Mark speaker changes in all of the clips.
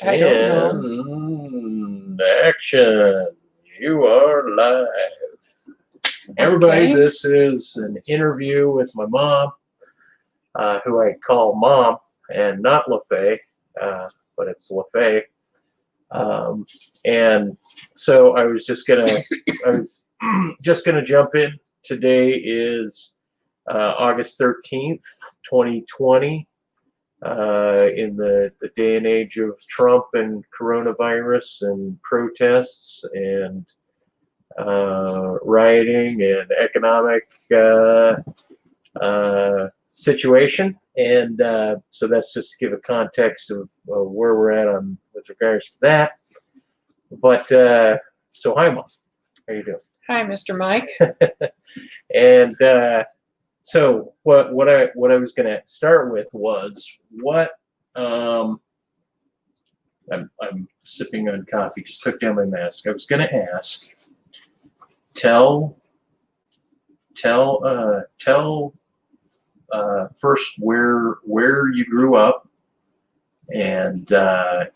Speaker 1: I don't know.
Speaker 2: And action. You are live. Everybody,
Speaker 1: Okay.
Speaker 2: this is an interview with my mom, who I call Mom, and not Lafaye, but it's Lafaye. And so I was just gonna jump in. Today is August 13th, 2020. In the day and age of Trump and coronavirus and protests and rioting and economic situation. And so that's just to give a context of where we're at on with regards to that. But so hi, Mom. How you doing?
Speaker 1: Hi, Mr. Mike.
Speaker 2: And so what I was going to start with was what I'm sipping on coffee. Just took down my mask. I was going to ask. Tell first where you grew up, and then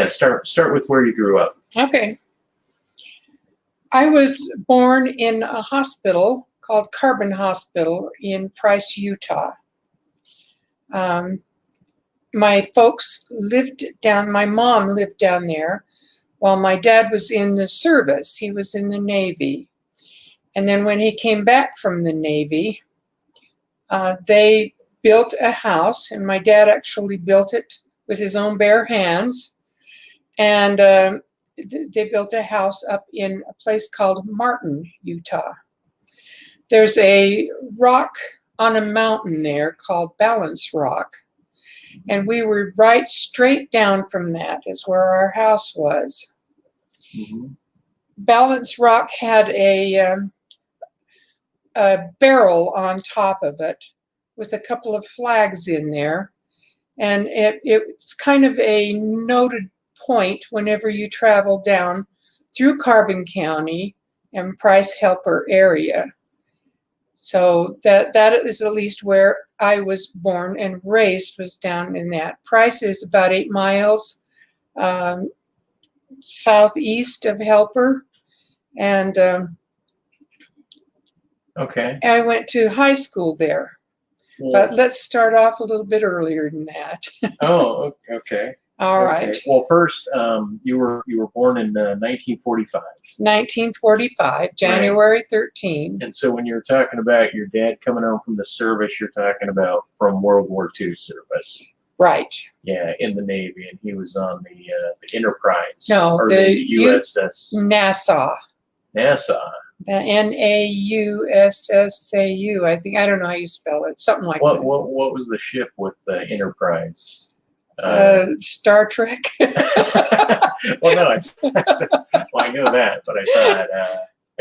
Speaker 2: start with where you grew up.
Speaker 1: Okay. I was born in a hospital called Carbon Hospital in Price, Utah. My folks my mom lived down there while my dad was in the service. He was in the Navy. And then when he came back from the Navy, they built a house, and my dad actually built it with his own bare hands. And they built a house up in a place called Martin, Utah. There's a rock on a mountain there called Balance Rock. And we were right straight down from that is where our house was.
Speaker 2: Mm-hmm.
Speaker 1: Balance Rock had a barrel on top of it with a couple of flags in there. And it's kind of a noted point whenever you travel down through Carbon County and Price Helper area. So that is at least where I was born and raised, was down in that. Price is about 8 miles southeast of Helper. And
Speaker 2: Okay.
Speaker 1: I went to high school there. But let's start off a little bit earlier than that.
Speaker 2: Oh, okay.
Speaker 1: All right.
Speaker 2: Well, first, you were born in 1945.
Speaker 1: 1945, January 13.
Speaker 2: And so when you're talking about your dad coming home from the service, you're talking about from World War II service.
Speaker 1: Right.
Speaker 2: Yeah, in the Navy, and he was on the Enterprise.
Speaker 1: No,
Speaker 2: or
Speaker 1: the
Speaker 2: USS
Speaker 1: Nassau.
Speaker 2: Nassau.
Speaker 1: The Naussau, I think. I don't know how you spell it. Something like that.
Speaker 2: What was the ship with the Enterprise?
Speaker 1: Star Trek.
Speaker 2: Well, no, I know that, but I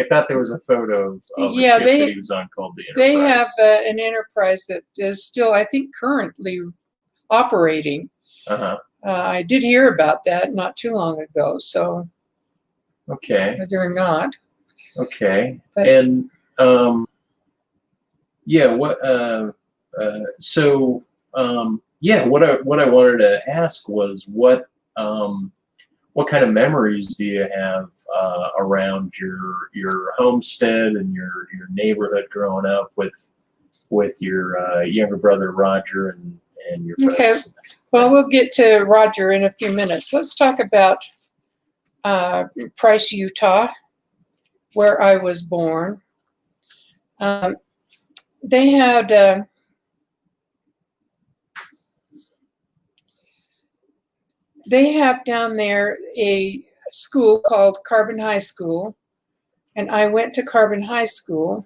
Speaker 2: thought there was a photo of a ship that he was on called the Enterprise.
Speaker 1: They have an Enterprise that is still, I think, currently operating.
Speaker 2: Uh-huh.
Speaker 1: I did hear about that not too long ago. So,
Speaker 2: okay,
Speaker 1: whether or not.
Speaker 2: Okay,
Speaker 1: but,
Speaker 2: and yeah, what? So yeah, what I wanted to ask was what kind of memories do you have around your homestead and your neighborhood growing up with your younger brother Roger and your folks?
Speaker 1: Okay, well, we'll get to Roger in a few minutes. Let's talk about Price, Utah, where I was born. They had have down there a school called Carbon High School, and I went to Carbon High School.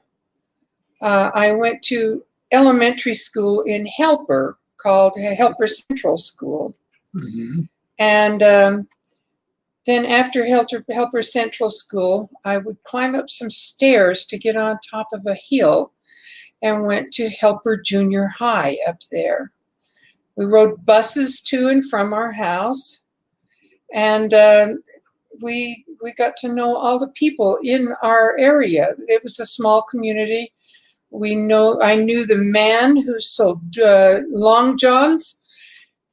Speaker 1: I went to elementary school in Helper called Helper Central School.
Speaker 2: Mm-hmm.
Speaker 1: And then after Helper Central School, I would climb up some stairs to get on top of a hill and went to Helper Junior High up there. We rode buses to and from our house, and we got to know all the people in our area. It was a small community. I knew the man who sold Long Johns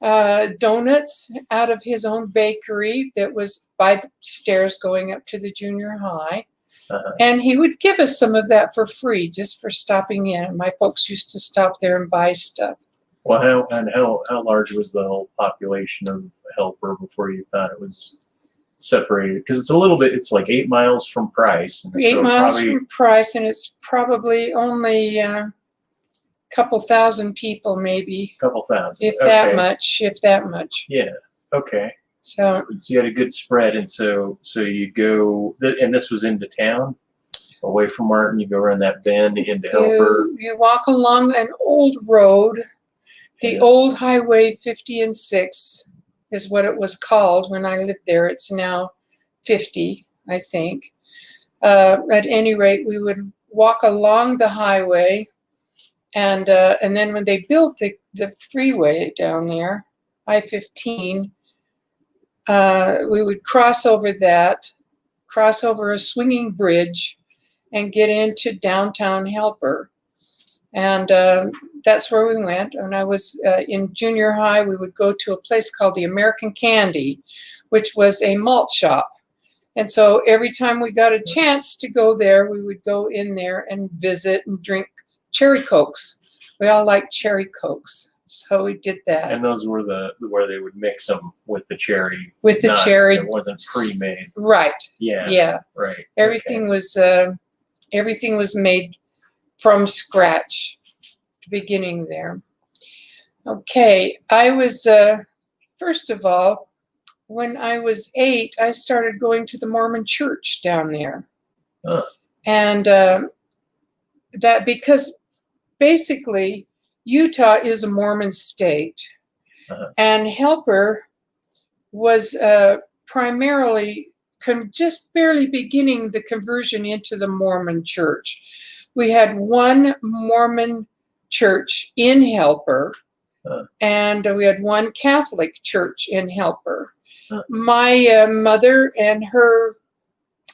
Speaker 1: donuts out of his own bakery that was by the stairs going up to the junior high. And he would give us some of that for free, just for stopping in. My folks used to stop there and buy stuff.
Speaker 2: Well, how large was the whole population of Helper before you thought it was separated? Because it's a little bit. It's like 8 miles from Price. And
Speaker 1: 8 miles from Price, and it's probably only a couple thousand people, maybe.
Speaker 2: Couple thousand,
Speaker 1: if that much. If that much.
Speaker 2: Yeah. Okay.
Speaker 1: So
Speaker 2: you had a good spread, and so you go, and this was into town, away from Martin. You go around that bend into Helper.
Speaker 1: You walk along an old road. The old Highway 50 and 6 is what it was called when I lived there. It's now 50, I think. At any rate, we would walk along the highway, and then when they built the freeway down there, I-15, we would cross over a swinging bridge, and get into downtown Helper. And that's where we went. When I was in junior high, we would go to a place called the American Candy, which was a malt shop. And so every time we got a chance to go there, we would go in there and visit and drink cherry Cokes. We all liked cherry Cokes, so we did that.
Speaker 2: And those were where they would mix them with the cherry.
Speaker 1: With the cherry.
Speaker 2: It wasn't pre-made.
Speaker 1: Right.
Speaker 2: Yeah.
Speaker 1: Yeah.
Speaker 2: Right.
Speaker 1: Everything was made from scratch. Beginning there. Okay, I was first of all, when I was 8, I started going to the Mormon church down there. And that because basically Utah is a Mormon state, and Helper was primarily just barely beginning the conversion into the Mormon church. We had one Mormon church in Helper, and we had one Catholic church in Helper. My mother and her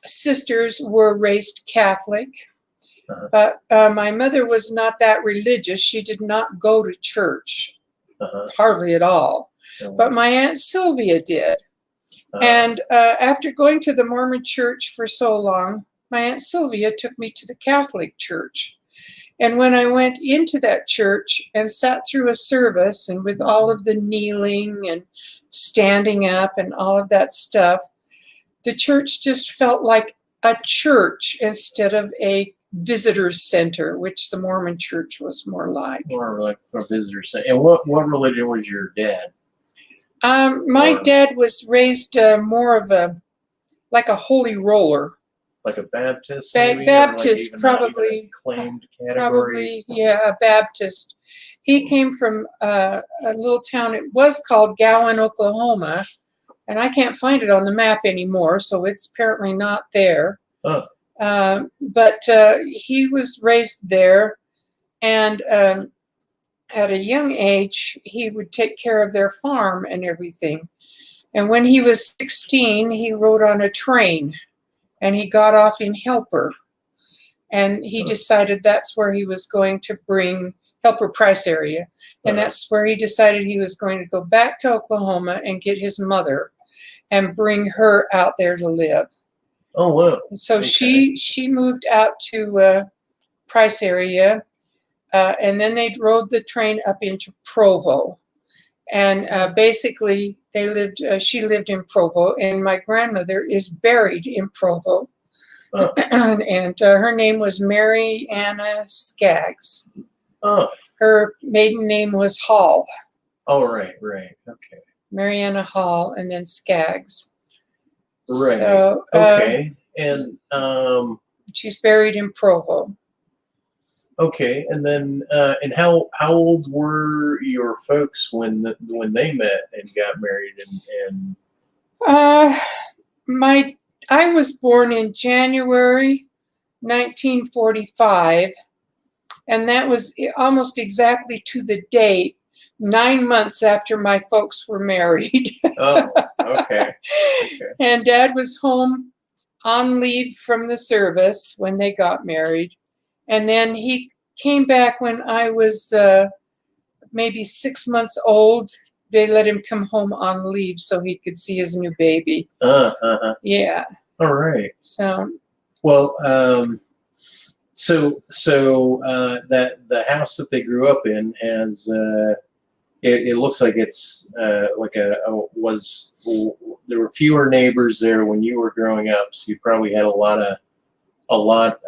Speaker 1: sisters were raised Catholic, but my mother was not that religious. She did not go to church, hardly at all. But my Aunt Sylvia did. And after going to the Mormon church for so long, my Aunt Sylvia took me to the Catholic church. And when I went into that church and sat through a service, and with all of the kneeling and standing up and all of that stuff, the church just felt like a church instead of a visitor center, which the Mormon church was more like.
Speaker 2: More like a visitor center. And what religion was your dad?
Speaker 1: My dad was raised more of a holy roller.
Speaker 2: Like a Baptist?
Speaker 1: Baptist, probably.
Speaker 2: Claimed category?
Speaker 1: Probably, yeah, a Baptist. He came from a little town. It was called Gowan, Oklahoma, and I can't find it on the map anymore, so it's apparently not there. But he was raised there, and at a young age, he would take care of their farm and everything. And when he was 16, he rode on a train. And he got off in Helper, and he decided that's where he was going to bring Helper Price area. And that's where he decided he was going to go back to Oklahoma and get his mother and bring her out there to live.
Speaker 2: Oh, wow.
Speaker 1: So okay. She moved out to Price area, and then they rode the train up into Provo. And basically, she lived in Provo, and my grandmother is buried in Provo. And her name was Mary Anna Skaggs. Her maiden name was Hall.
Speaker 2: Oh, right, okay.
Speaker 1: Mary Anna Hall, and then Skaggs.
Speaker 2: Right.
Speaker 1: So,
Speaker 2: okay, and
Speaker 1: she's buried in Provo.
Speaker 2: Okay, and then and how old were your folks when they met and got married and?
Speaker 1: I was born in January 1945, and that was almost exactly to the date 9 months after my folks were married.
Speaker 2: Oh, okay.
Speaker 1: And Dad was home on leave from the service when they got married. And then he came back when I was maybe 6 months old they let him come home on leave so he could see his new baby. Yeah.
Speaker 2: All right.
Speaker 1: So.
Speaker 2: Well, that the house that they grew up in has it looks like it's like was there were fewer neighbors there when you were growing up, so you probably had a lot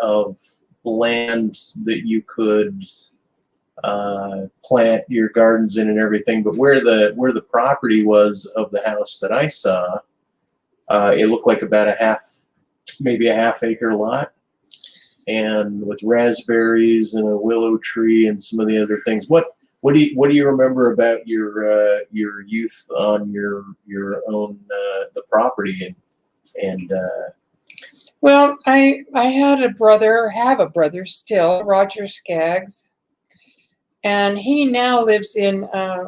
Speaker 2: of land that you could plant your gardens in and everything. But where the property was of the house that I saw, it looked like about maybe a half acre lot, and with raspberries and a willow tree and some of the other things. What do you remember about your youth on your own the property and
Speaker 1: Well, I have a brother still, Roger Skaggs, and he now lives in a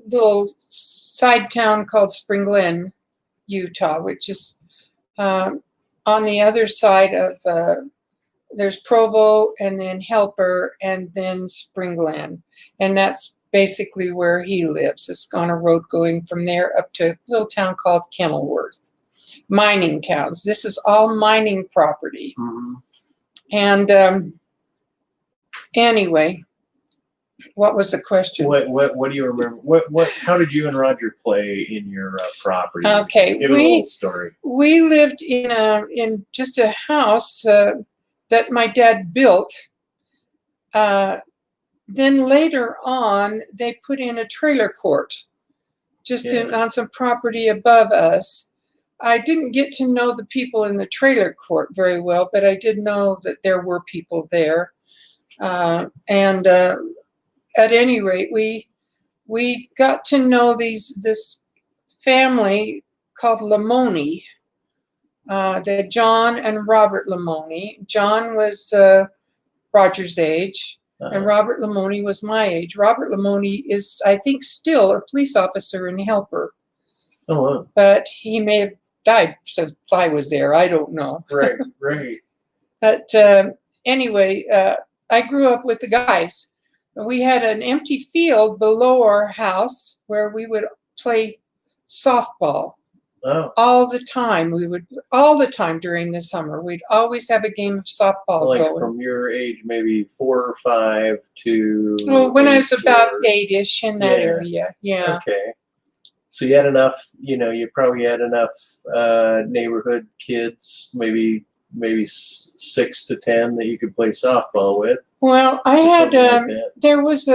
Speaker 1: little side town called Spring Glen, Utah, which is on the other side of there's Provo and then Helper and then Spring Glen, and that's basically where he lives. It's on a road going from there up to a little town called Kenilworth. Mining towns. This is all mining property.
Speaker 2: Mm-hmm.
Speaker 1: And anyway, what was the question?
Speaker 2: What do you remember? How did you and Roger play in your property?
Speaker 1: Okay,
Speaker 2: give a little story.
Speaker 1: We lived in just a house that my dad built. Then later on, they put in a trailer court just on some property above us. I didn't get to know the people in the trailer court very well, but I did know that there were people there. And at any rate, we got to know this family called Lamoni, the John and Robert Lamoni. John was Roger's age, and Robert Lamoni was my age. Robert Lamoni is, I think, still a police officer in Helper.
Speaker 2: Oh, wow.
Speaker 1: But he may have died since I was there. I don't know.
Speaker 2: Right, right.
Speaker 1: But anyway, I grew up with the guys. We had an empty field below our house where we would play softball.
Speaker 2: Oh.
Speaker 1: All the time. All the time during the summer. We'd always have a game of softball
Speaker 2: like
Speaker 1: going.
Speaker 2: From your age, maybe 4 or 5 to.
Speaker 1: Well, when I was about 8-ish in that area. Yeah.
Speaker 2: Okay. So you had enough, you probably had enough neighborhood kids, maybe 6 to 10 that you could play softball with.
Speaker 1: Well, I had,
Speaker 2: like
Speaker 1: there was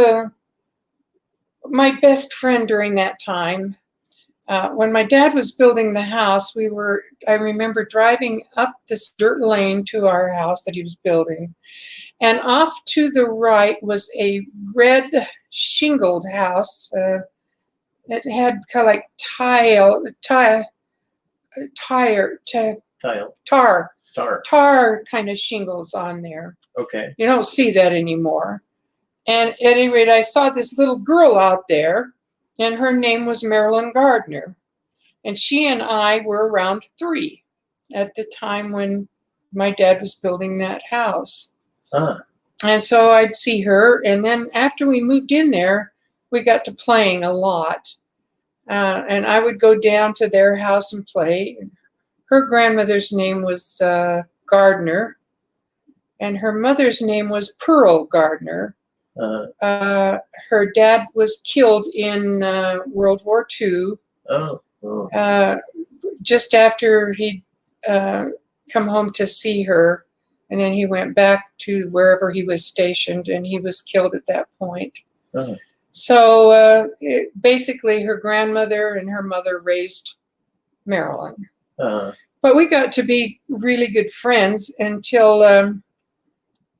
Speaker 1: my best friend during that time. When my dad was building the house, I remember driving up this dirt lane to our house that he was building. And off to the right was a red shingled house. It had kind of like tar kind of shingles on there.
Speaker 2: Okay.
Speaker 1: You don't see that anymore. And at any rate, I saw this little girl out there, and her name was Marilyn Gardner. And she and I were around 3 at the time when my dad was building that house. And so I'd see her, and then after we moved in there, we got to playing a lot. And I would go down to their house and play. Her grandmother's name was Gardner, and her mother's name was Pearl Gardner. Her dad was killed in World War II. Just after he'd come home to see her, and then he went back to wherever he was stationed, and he was killed at that point. So basically, her grandmother and her mother raised Marilyn. But we got to be really good friends until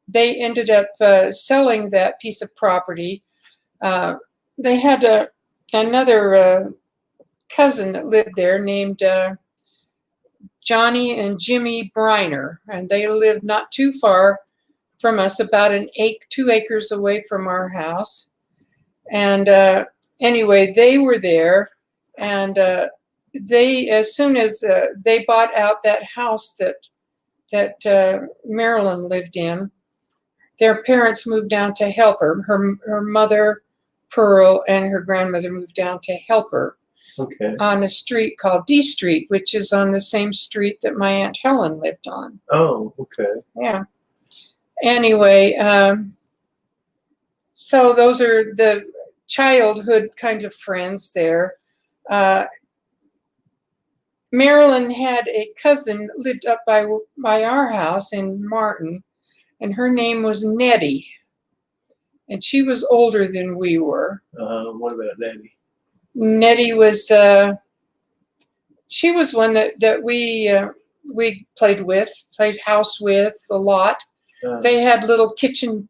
Speaker 1: they ended up selling that piece of property. They had another cousin that lived there named Johnny and Jimmy Briner, and they lived not too far from us, about 2 acres away from our house. And anyway, they were there, and as soon as they bought out that house that Marilyn lived in, their parents moved down to help her. Her mother Pearl and her grandmother moved down to help her
Speaker 2: Okay.
Speaker 1: on a street called D Street, which is on the same street that my Aunt Helen lived on.
Speaker 2: Oh, okay.
Speaker 1: Yeah. Anyway, so those are the childhood kind of friends there. Marilyn had a cousin lived up by our house in Martin, and her name was Nettie. And she was older than we were.
Speaker 2: What about Nettie?
Speaker 1: Nettie was, she was one that we played house with a lot. They had a little kitchen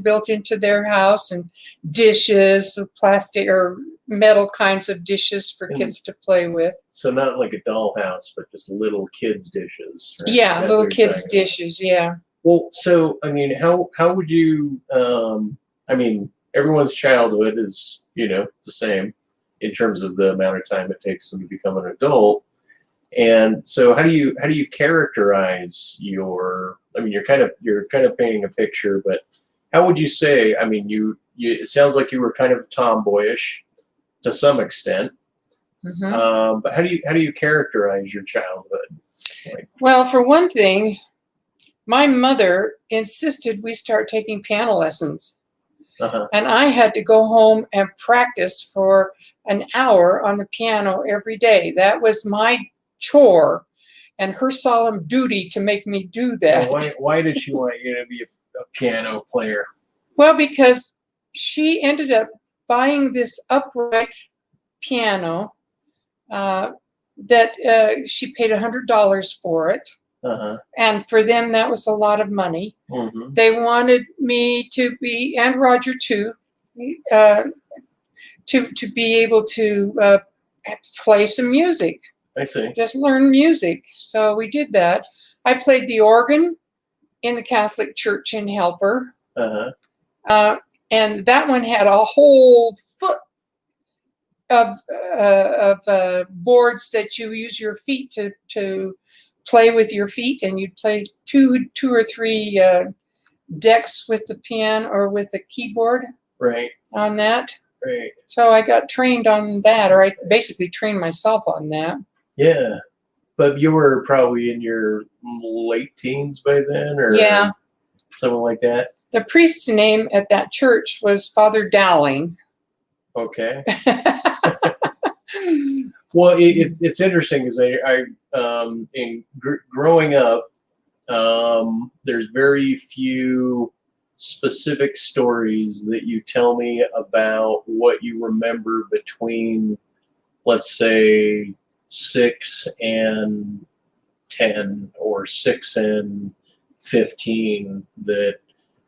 Speaker 1: built into their house, and dishes, plastic or metal kinds of dishes for kids to play with.
Speaker 2: So not like a dollhouse, but just little kids' dishes. Right?
Speaker 1: Yeah,
Speaker 2: That's
Speaker 1: little
Speaker 2: what you're
Speaker 1: kids'
Speaker 2: talking about.
Speaker 1: dishes. Yeah.
Speaker 2: Well, so I mean, how would you? I mean, everyone's childhood is the same in terms of the amount of time it takes them to become an adult. And so, how do you characterize your? I mean, you're kind of painting a picture, but how would you say? I mean, it sounds like you were kind of tomboyish to some extent.
Speaker 1: Mm-hmm.
Speaker 2: But how do you characterize your childhood?
Speaker 1: Well, for one thing, my mother insisted we start taking piano lessons. And I had to go home and practice for an hour on the piano every day. That was my chore and her solemn duty to make me do that.
Speaker 2: Well, why did she want you to be a piano player?
Speaker 1: Well, because she ended up buying this upright piano that she paid $100 for it. And for them, that was a lot of money.
Speaker 2: Mm-hmm.
Speaker 1: They wanted me to be, and Roger too, to be able to play some music.
Speaker 2: I see.
Speaker 1: Just learn music. So we did that. I played the organ in the Catholic Church in Helper. And that one had a whole foot of boards that you use your feet to play with your feet, and you'd play two or three decks with the piano or with the keyboard.
Speaker 2: Right.
Speaker 1: On that.
Speaker 2: Right.
Speaker 1: So I got trained on that, or I basically trained myself on that.
Speaker 2: Yeah. But you were probably in your late teens by then, or something like that?
Speaker 1: The priest's name at that church was Father Dowling.
Speaker 2: Okay. Well, it's interesting because growing up, there's very few specific stories that you tell me about what you remember between, let's say, 6 and 10 or 6 and 15 that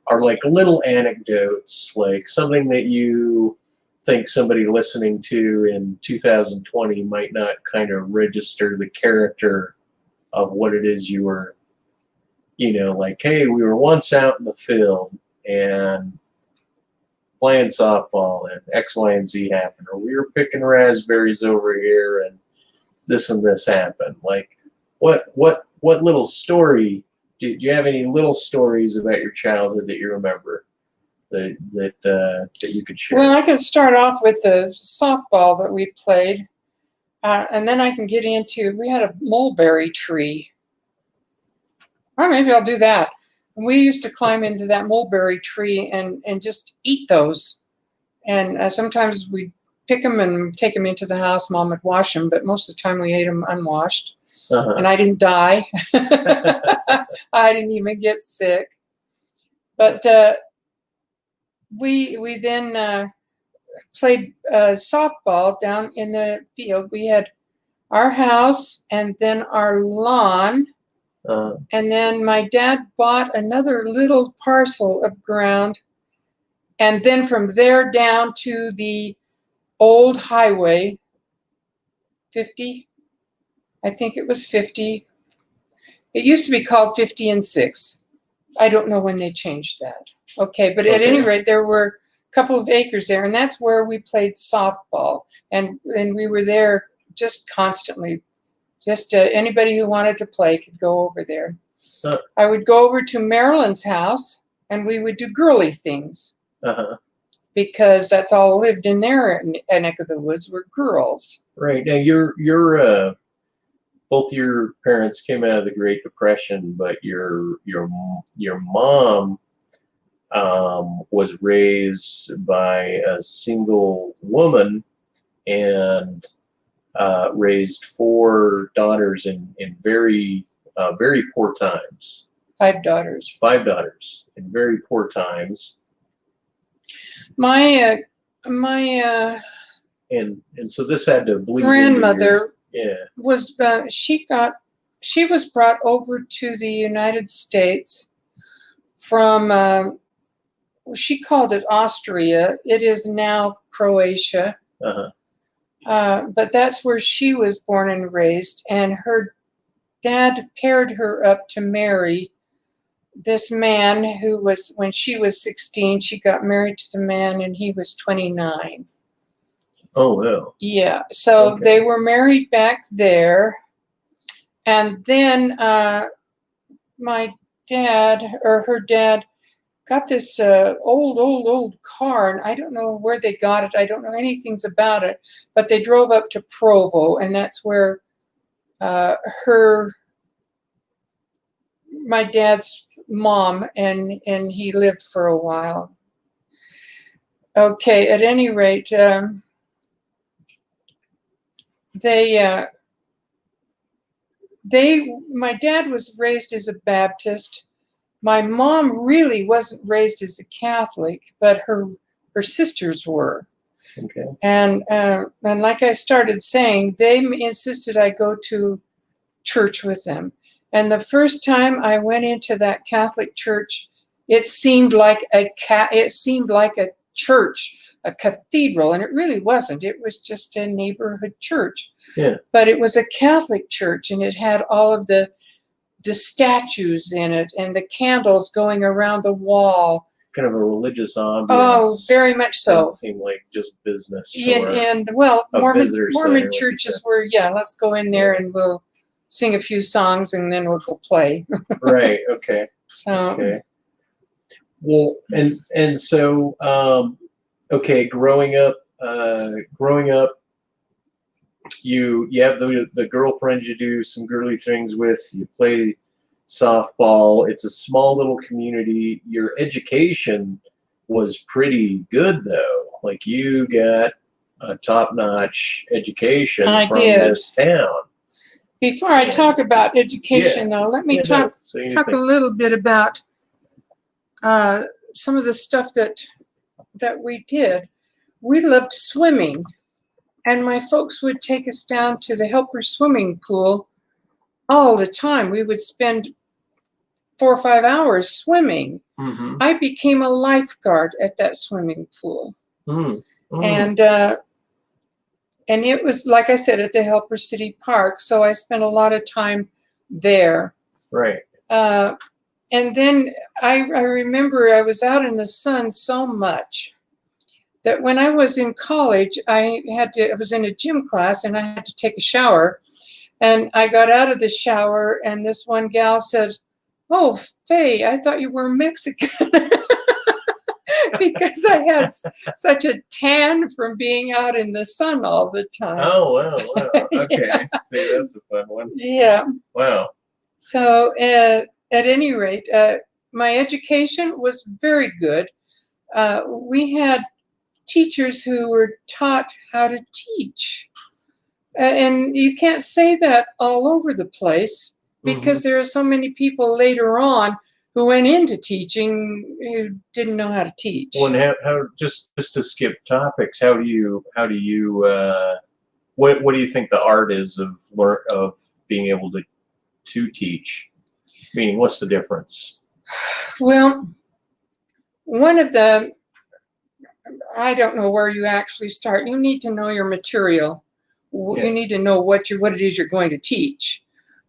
Speaker 2: are like little anecdotes, like something that you think somebody listening to in 2020 might not kind of register the character of what it is you were, like, hey, we were once out in the field and playing softball and X, Y, and Z happened, or we were picking raspberries over here and this happened. Like, what little story? Do you have any little stories about your childhood that you remember that you could share?
Speaker 1: Well, I can start off with the softball that we played, and then I can get into, we had a mulberry tree. Or maybe I'll do that. We used to climb into that mulberry tree and just eat those. And sometimes we'd pick them and take them into the house. Mom would wash them, but most of the time we ate them unwashed. And I didn't die. I didn't even get sick. But we then played softball down in the field. We had our house and then our lawn. And then my dad bought another little parcel of ground. And then from there down to the old highway, 50. I think it was 50. It used to be called 50 and 6. I don't know when they changed that. Okay, but at any rate, there were a couple of acres there, and that's where we played softball. And we were there just constantly. Just anybody who wanted to play could go over there. I would go over to Marilyn's house, and we would do girly things. because that's all lived in their neck of the woods were girls.
Speaker 2: Right. Now both your parents came out of the Great Depression, but your mom was raised by a single woman and raised four daughters in very very poor times.
Speaker 1: 5 daughters.
Speaker 2: 5 daughters in very poor times.
Speaker 1: My
Speaker 2: And so this had to bleed into
Speaker 1: grandmother
Speaker 2: your,
Speaker 1: was she was brought over to the United States from she called it Austria. It is now Croatia. But that's where she was born and raised, and her dad paired her up to marry this man who was, when she was 16, she got married to the man and he was 29.
Speaker 2: Oh, wow.
Speaker 1: Yeah, so
Speaker 2: Okay.
Speaker 1: they were married back there. And then my dad, or her dad, got this old car, and I don't know where they got it. I don't know anything about it, but they drove up to Provo, and that's where my dad's mom, and he lived for a while. Okay, at any rate, my dad was raised as a Baptist. My mom really wasn't raised as a Catholic, but her sisters were.
Speaker 2: Okay.
Speaker 1: And like I started saying, they insisted I go to church with them. And the first time I went into that Catholic church, it seemed like a church, a cathedral, and it really wasn't. It was just a neighborhood church.
Speaker 2: Yeah.
Speaker 1: But it was a Catholic church, and it had all of the statues in it and the candles going around the wall.
Speaker 2: Kind of a religious ambiance.
Speaker 1: Oh, very much so.
Speaker 2: It seemed like just business.
Speaker 1: And well, Mormon
Speaker 2: center,
Speaker 1: churches were, yeah, let's go in there and we'll sing a few songs and then we'll go play.
Speaker 2: Right. Okay.
Speaker 1: So.
Speaker 2: Okay. Well, and so okay, growing up, you have the girlfriends you do some girly things with. You play softball. It's a small little community. Your education was pretty good, though. Like, you got a top-notch education from this town.
Speaker 1: Before I talk about education, though, let me talk a little bit about some of the stuff that we did. We loved swimming. And my folks would take us down to the Helper swimming pool all the time. We would spend 4 or 5 hours swimming.
Speaker 2: Mm-hmm.
Speaker 1: I became a lifeguard at that swimming pool.
Speaker 2: Mm-hmm.
Speaker 1: And it was, like I said, at the Helper City Park. So I spent a lot of time there.
Speaker 2: Right.
Speaker 1: And then I remember I was out in the sun so much that when I was in college, I was in a gym class and I had to take a shower. And I got out of the shower and this one gal said, "Oh, Faye, I thought you were Mexican." Because I had such a tan from being out in the sun all the time.
Speaker 2: Oh, wow. Okay. See, that's a fun one.
Speaker 1: Yeah.
Speaker 2: Wow.
Speaker 1: So at any rate, my education was very good. We had teachers who were taught how to teach. And you can't say that all over the place because there are so many people later on who went into teaching who didn't know how to teach.
Speaker 2: Well, and how just to skip topics, what do you think the art is of being able to teach? Meaning, what's the difference?
Speaker 1: Well, one of the, I don't know where you actually start. You need to know your material. Yeah. You need to know what it is you're going to teach.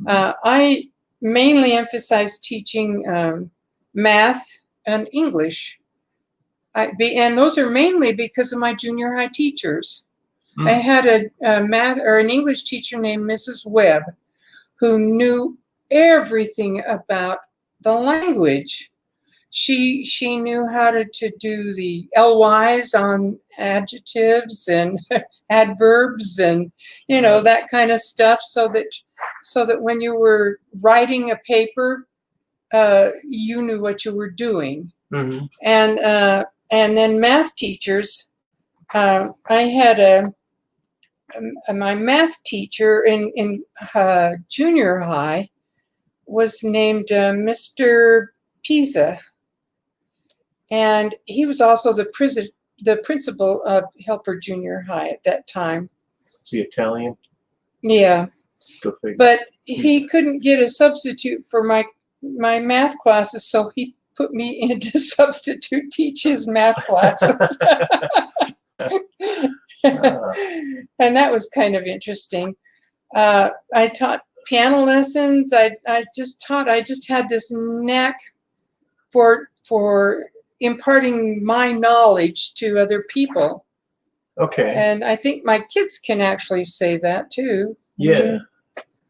Speaker 1: I mainly emphasize teaching math and English. And those are mainly because of my junior high teachers. I had a math or an English teacher named Mrs. Webb who knew everything about the language. She knew how to do the LYs on adjectives and adverbs and that kind of stuff, so that when you were writing a paper, you knew what you were doing.
Speaker 2: Mm-hmm.
Speaker 1: And then math teachers. I had my math teacher in junior high was named Mr. Pisa, and he was also the principal of Helper Junior High at that time.
Speaker 2: Is he Italian?
Speaker 1: Yeah,
Speaker 2: Go figure.
Speaker 1: but he couldn't get a substitute for my math classes, so he put me in to substitute teach his math classes. And that was kind of interesting. I taught piano lessons. I just had this knack for imparting my knowledge to other people.
Speaker 2: Okay.
Speaker 1: And I think my kids can actually say that too.
Speaker 2: Yeah.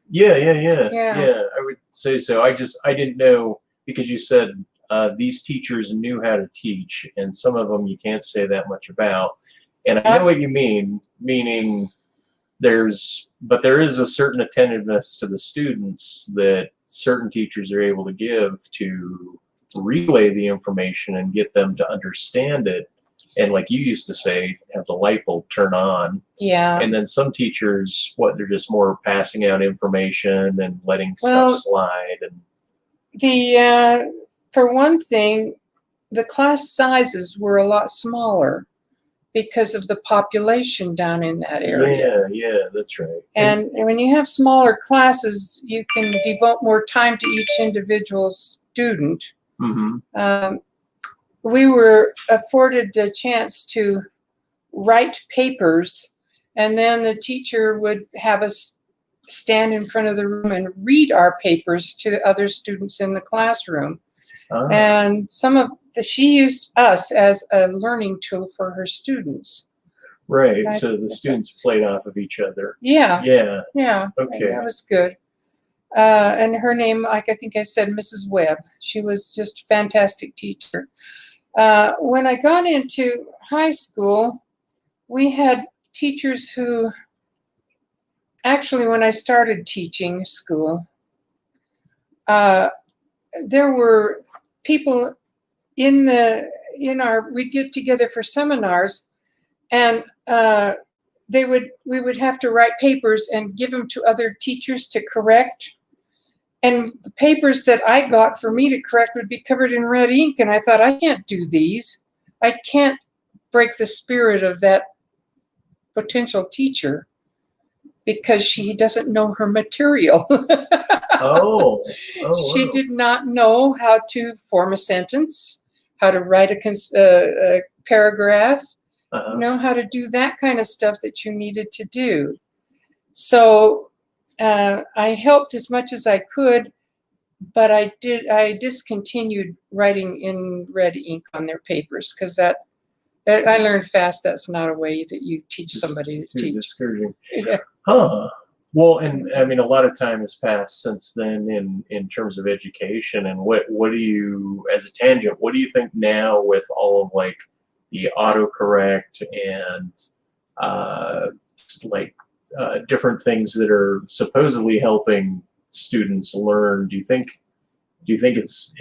Speaker 2: Yeah. I would say so. I didn't know, because you said these teachers knew how to teach, and some of them you can't say that much about. And I know what you mean, meaning there is a certain attentiveness to the students that certain teachers are able to give to relay the information and get them to understand it. And like you used to say, have the light bulb turn on.
Speaker 1: Yeah.
Speaker 2: And then some teachers, they're just more passing out information and letting stuff slide. And
Speaker 1: for one thing, the class sizes were a lot smaller because of the population down in that area.
Speaker 2: Yeah, that's right.
Speaker 1: And when you have smaller classes, you can devote more time to each individual student.
Speaker 2: Mm-hmm.
Speaker 1: We were afforded the chance to write papers, and then the teacher would have us stand in front of the room and read our papers to the other students in the classroom.
Speaker 2: Ah.
Speaker 1: And she used us as a learning tool for her students.
Speaker 2: Right. So the students played off of each other.
Speaker 1: Yeah.
Speaker 2: Yeah. Okay.
Speaker 1: That was good. And her name, like I think I said, Mrs. Webb. She was just a fantastic teacher. When I got into high school, we had teachers who, actually, when I started teaching school, there were people we'd get together for seminars, and we would have to write papers and give them to other teachers to correct. And the papers that I got for me to correct would be covered in red ink, and I thought, I can't do these. I can't break the spirit of that potential teacher because she doesn't know her material.
Speaker 2: Oh,
Speaker 1: She
Speaker 2: wow.
Speaker 1: did not know how to form a sentence, how to write a paragraph, know how to do that kind of stuff that you needed to do. So I helped as much as I could, but I discontinued writing in red ink on their papers, because that I learned fast that's not a way that you teach somebody to teach.
Speaker 2: Discouraging.
Speaker 1: Yeah.
Speaker 2: Huh. Well, and I mean, a lot of time has passed since then in terms of education. And what do you, as a tangent, what do you think now with all of like the autocorrect and different things that are supposedly helping students learn? Do you think it's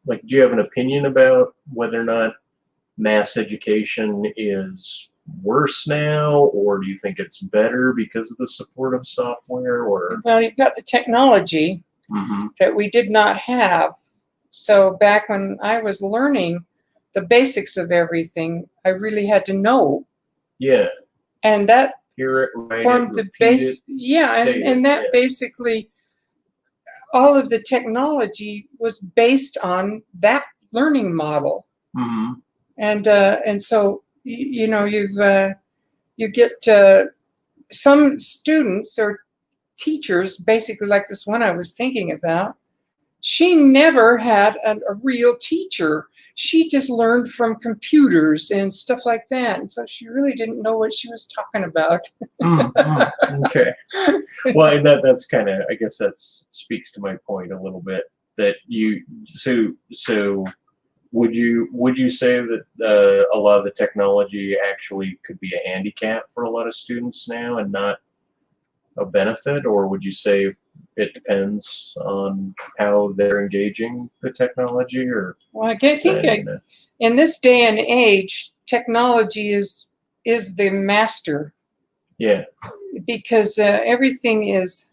Speaker 2: like, do you have an opinion about whether or not mass education is worse now, or do you think it's better because of the supportive software? Or
Speaker 1: Well, you've got the technology that we did not have. So back when I was learning the basics of everything, I really had to know.
Speaker 2: Yeah.
Speaker 1: And that
Speaker 2: Hear it, write
Speaker 1: formed
Speaker 2: it,
Speaker 1: the base. Yeah,
Speaker 2: say
Speaker 1: and
Speaker 2: it,
Speaker 1: that basically, all of the technology was based on that learning model. And so you get some students or teachers, basically like this one I was thinking about. She never had a real teacher. She just learned from computers and stuff like that. And so she really didn't know what she was talking about.
Speaker 2: Okay. Well, and that's kind of, I guess that speaks to my point a little bit, that so would you say that a lot of the technology actually could be a handicap for a lot of students now and not a benefit, or would you say it depends on how they're engaging the technology? Or
Speaker 1: Well, in this day and age, technology is the master.
Speaker 2: Yeah.
Speaker 1: Because everything is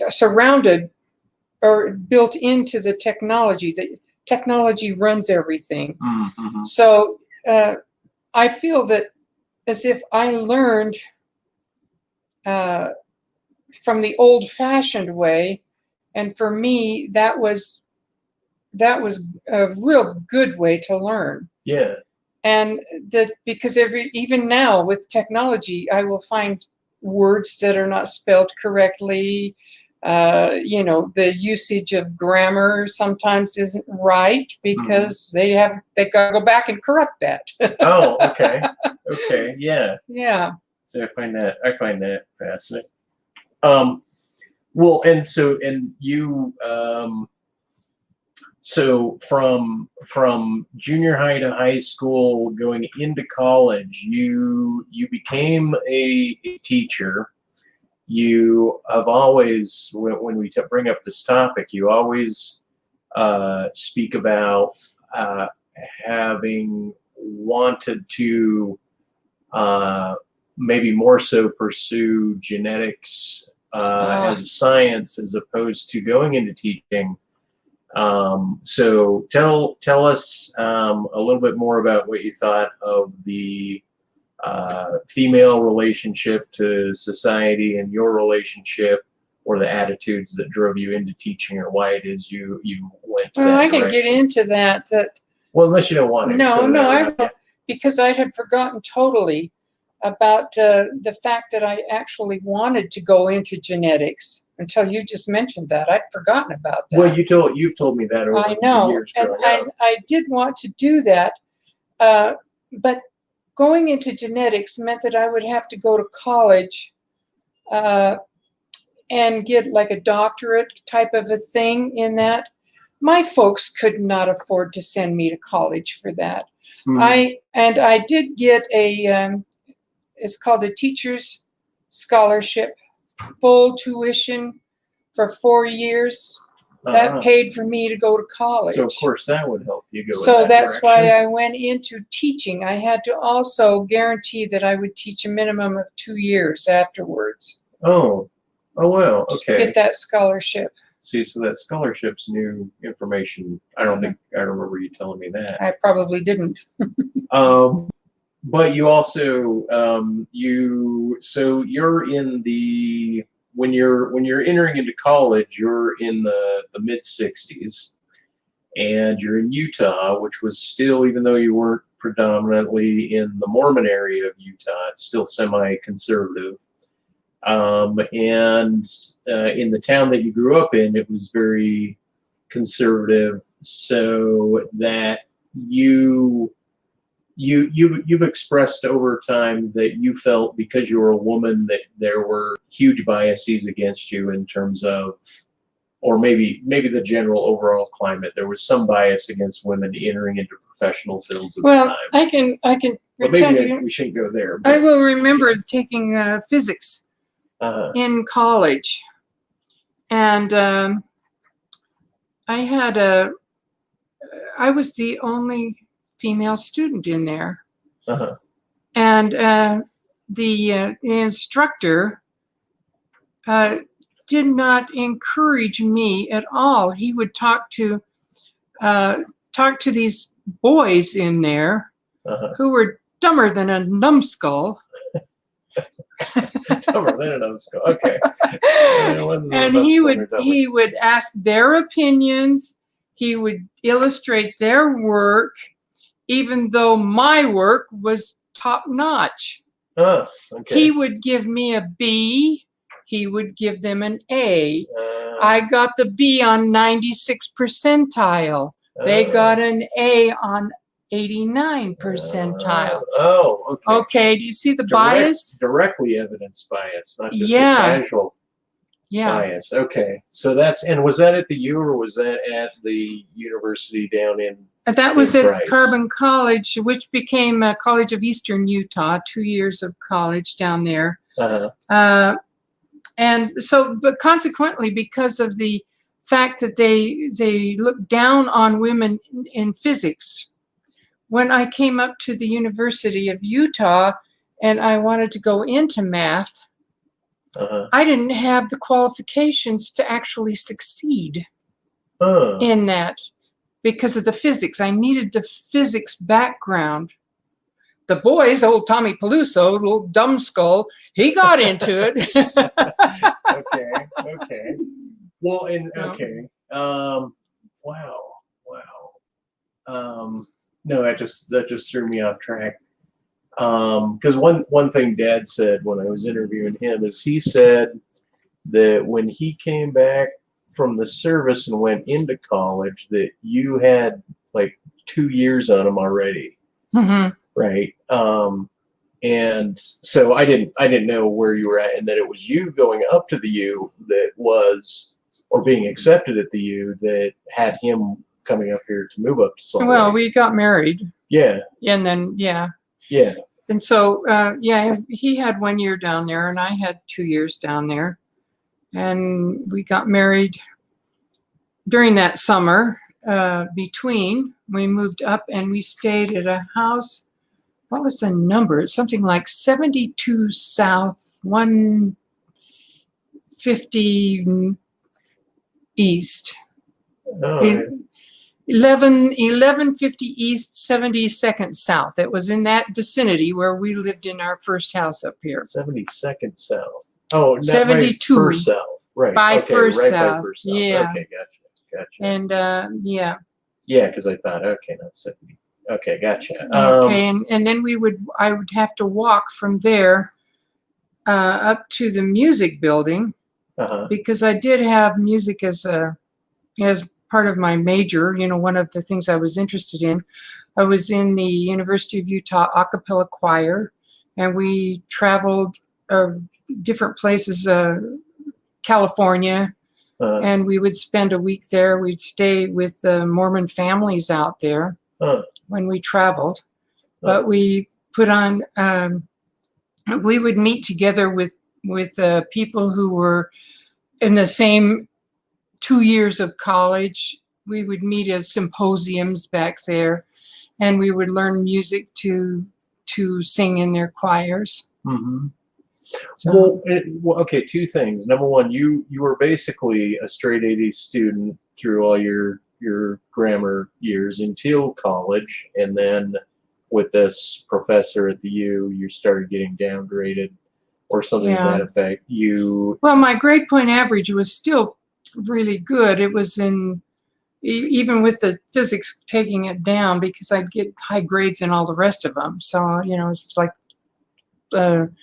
Speaker 1: surrounded or built into the technology. The technology runs everything.
Speaker 2: Mm-hmm.
Speaker 1: So I feel that as if I learned from the old-fashioned way, and for me that was a real good way to learn.
Speaker 2: Yeah.
Speaker 1: And that because even now with technology, I will find words that are not spelled correctly. The usage of grammar sometimes isn't right because they got to go back and correct that.
Speaker 2: Oh, okay. Okay. Yeah.
Speaker 1: Yeah.
Speaker 2: So I find that fascinating. Well, and you, so from junior high to high school, going into college, you became a teacher. You have always, when we bring up this topic, you always speak about having wanted to maybe more so pursue genetics as a science as opposed to going into teaching. So tell us a little bit more about what you thought of the female relationship to society and your relationship, or the attitudes that drove you into teaching, or why it is you went to that
Speaker 1: I
Speaker 2: direction.
Speaker 1: can get into that.
Speaker 2: Well, unless you don't want to.
Speaker 1: No, I will, because I had forgotten totally about the fact that I actually wanted to go into genetics until you just mentioned that. I'd forgotten about that.
Speaker 2: Well, you've told me that over the years.
Speaker 1: And I did want to do that, but going into genetics meant that I would have to go to college and get like a doctorate type of a thing in that. My folks could not afford to send me to college for that. I did get it's called a teacher's scholarship, full tuition for 4 years. That paid for me to go to college.
Speaker 2: So of course that would help you go.
Speaker 1: So that's why I went into teaching. I had to also guarantee that I would teach a minimum of 2 years afterwards.
Speaker 2: Oh wow. Okay.
Speaker 1: To get that scholarship.
Speaker 2: See, so that scholarship's new information. I don't think I remember you telling me that.
Speaker 1: I probably didn't.
Speaker 2: But you also so you're in the when you're entering into college, you're in the mid-60s, and you're in Utah, which was still, even though you weren't predominantly in the Mormon area of Utah, it's still semi-conservative. And in the town that you grew up in, it was very conservative, so that you've expressed over time that you felt, because you were a woman, that there were huge biases against you in terms of, or maybe the general overall climate. There was some bias against women entering into professional fields at the time.
Speaker 1: I can.
Speaker 2: But maybe we shouldn't go there.
Speaker 1: I will remember taking physics in college, and I was the only female student in there, and the instructor did not encourage me at all. He would talk to these boys in there who were dumber than a numbskull.
Speaker 2: Dumber than a numbskull. Okay.
Speaker 1: And he would ask their opinions. He would illustrate their work, even though my work was top notch.
Speaker 2: Okay.
Speaker 1: He would give me a B. He would give them an A. I got the B on 96 percentile. They got an A on 89 percentile. Okay, do you see the bias?
Speaker 2: Directly evidenced bias, not just a casual.
Speaker 1: Yeah.
Speaker 2: bias. Okay, so that's, and was that at the U or was that at the university down in
Speaker 1: That was at
Speaker 2: Bryce?
Speaker 1: Carbon College, which became College of Eastern Utah, 2 years of college down there.
Speaker 2: Uh-huh.
Speaker 1: And so, but consequently, because of the fact that they look down on women in physics, when I came up to the University of Utah and I wanted to go into math,
Speaker 2: Uh-huh.
Speaker 1: I didn't have the qualifications to actually succeed
Speaker 2: Huh.
Speaker 1: in that because of the physics. I needed the physics background. The boys, old Tommy Peluso, little dumb skull, he got into it.
Speaker 2: Okay. Well, and
Speaker 1: So,
Speaker 2: okay. Wow. No, that just threw me off track. Because one thing Dad said when I was interviewing him is he said that when he came back from the service and went into college, that you had like 2 years on him already,
Speaker 1: mhm.
Speaker 2: right? And so I didn't know where you were at, and that it was you going up to the U that was, or being accepted at the U that had him coming up here to move up to Salt Lake.
Speaker 1: Well, we got married.
Speaker 2: Yeah.
Speaker 1: And then, yeah. And so, yeah, he had 1 year down there and I had 2 years down there. And we got married during that summer. Between, we moved up and we stayed at a house. What was the number? It's something like 72 South, 150 East.
Speaker 2: Oh,
Speaker 1: 1150 East, 72nd South. It was in that vicinity where we lived in our first house up here.
Speaker 2: 72nd South. Oh, not
Speaker 1: 72.
Speaker 2: Right, First South. Right.
Speaker 1: By
Speaker 2: okay,
Speaker 1: First
Speaker 2: right
Speaker 1: South.
Speaker 2: by First South.
Speaker 1: Yeah.
Speaker 2: Okay, gotcha.
Speaker 1: And yeah.
Speaker 2: Yeah, because I thought, okay, not 70. Okay, gotcha.
Speaker 1: Okay, and then I would have to walk from there up to the music building because I did have music as part of my major. You know, one of the things I was interested in. I was in the University of Utah a cappella choir, and we traveled different places, California, and we would spend a week there. We'd stay with the Mormon families out there when we traveled. But we put on, we would meet together with people who were in the same 2 years of college. We would meet at symposiums back there, and we would learn music to sing in their choirs.
Speaker 2: Mm-hmm.
Speaker 1: So,
Speaker 2: Well, okay, two things. Number one, you were basically a straight 80s student through all your grammar years until college, and then with this professor at the U, you started getting downgraded or something to that effect.
Speaker 1: Well, my grade point average was still really good. It was even with the physics taking it down, because I'd get high grades in all the rest of them. So, you know, it's like 3.5,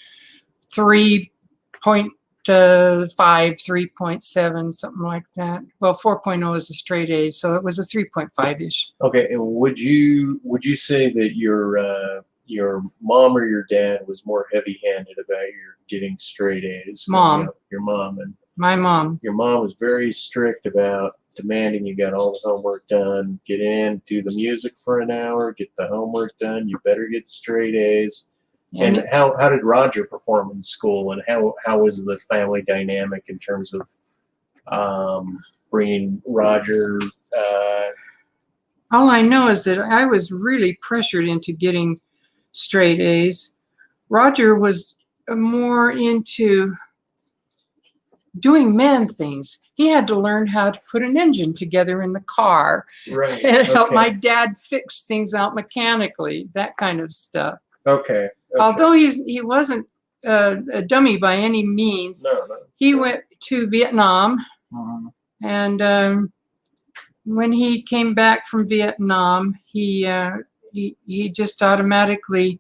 Speaker 1: 3.7, something like that. Well, 4.0 is a straight A, so it was a 3.5-ish.
Speaker 2: Okay, and would you say that your mom or your dad was more heavy-handed about your getting straight A's?
Speaker 1: Mom.
Speaker 2: Your mom. And
Speaker 1: my mom.
Speaker 2: Your mom was very strict about demanding you got all the homework done, get in, do the music for an hour, get the homework done, you better get straight A's. And how did Roger perform in school, and how was the family dynamic in terms of bringing Roger?
Speaker 1: All I know is that I was really pressured into getting straight A's. Roger was more into doing man things. He had to learn how to put an engine together in the car.
Speaker 2: Right.
Speaker 1: And help my dad fix things out mechanically, that kind of stuff.
Speaker 2: Okay.
Speaker 1: Although he wasn't a dummy by any means.
Speaker 2: No.
Speaker 1: He went to Vietnam, and when he came back from Vietnam, he just automatically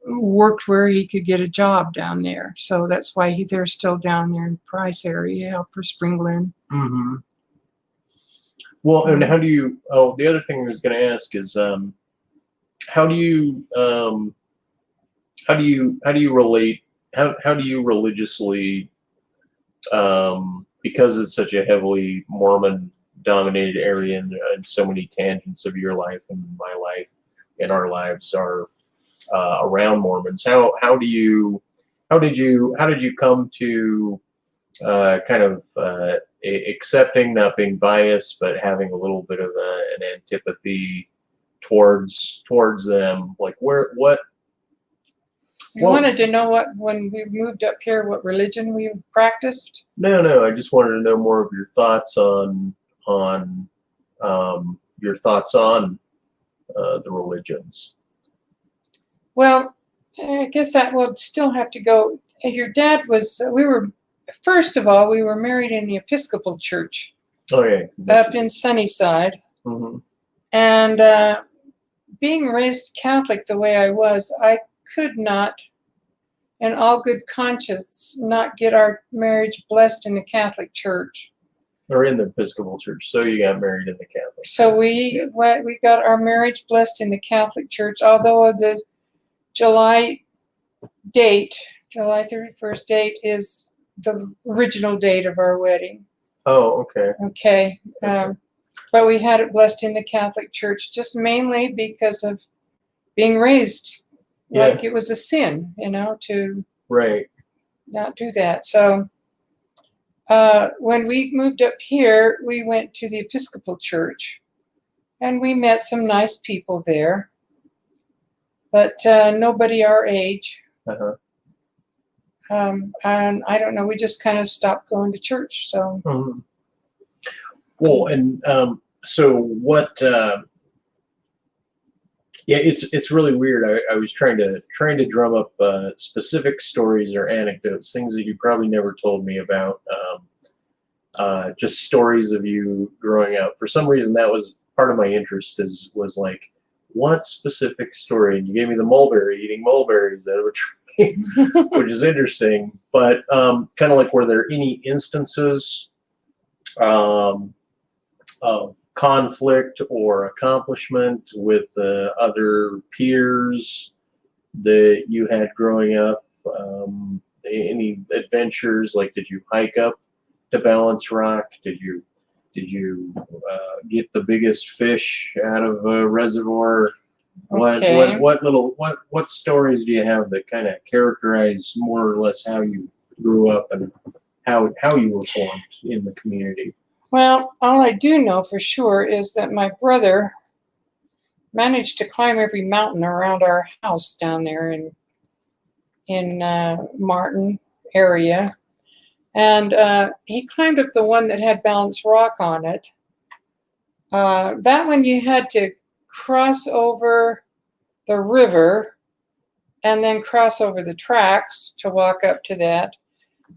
Speaker 1: worked where he could get a job down there. So that's why they're still down there in Price area, for Spring Glen.
Speaker 2: Mm-hmm. Well, and how do you? Oh, the other thing I was going to ask is, how do you relate? How do you religiously because it's such a heavily Mormon dominated area, and so many tangents of your life and my life and our lives are around Mormons. How did you come to kind of accepting, not being biased, but having a little bit of an antipathy towards them? Like what?
Speaker 1: You wanted to know what, when we moved up here, what religion we practiced?
Speaker 2: No. I just wanted to know more of your thoughts on your thoughts on the religions.
Speaker 1: Well, I guess that will still have to go. Your dad was, first of all, we were married in the Episcopal Church
Speaker 2: Oh yeah.
Speaker 1: up in Sunnyside.
Speaker 2: Mm-hmm.
Speaker 1: And being raised Catholic the way I was, I could not, in all good conscience, not get our marriage blessed in the Catholic Church.
Speaker 2: Or in the Episcopal Church. So you got married in the Catholic.
Speaker 1: So we got our marriage blessed in the Catholic Church, although the July 31st date is the original date of our wedding.
Speaker 2: Oh, okay.
Speaker 1: Okay. But we had it blessed in the Catholic Church, just mainly because of being raised like it was a sin, to
Speaker 2: Right.
Speaker 1: not do that. So when we moved up here, we went to the Episcopal Church, and we met some nice people there, but nobody our age.
Speaker 2: Uh-huh.
Speaker 1: And I don't know, we just kind of stopped going to church. So.
Speaker 2: Mm-hmm. Well, and so what? Yeah, it's really weird. I was trying to drum up specific stories or anecdotes, things that you probably never told me about. Just stories of you growing up. For some reason, that was part of my interest. Was like, what specific story? And you gave me the mulberry, eating mulberries out of a tree, which is interesting. But kind of like, were there any instances of conflict or accomplishment with other peers that you had growing up? Any adventures? Like, did you hike up to Balance Rock? Did you get the biggest fish out of a reservoir?
Speaker 1: Okay.
Speaker 2: What stories do you have that kind of characterize more or less how you grew up and how you were formed in the community?
Speaker 1: Well, all I do know for sure is that my brother managed to climb every mountain around our house down there in Martin area. And he climbed up the one that had Balance Rock on it. That one you had to cross over the river and then cross over the tracks to walk up to that.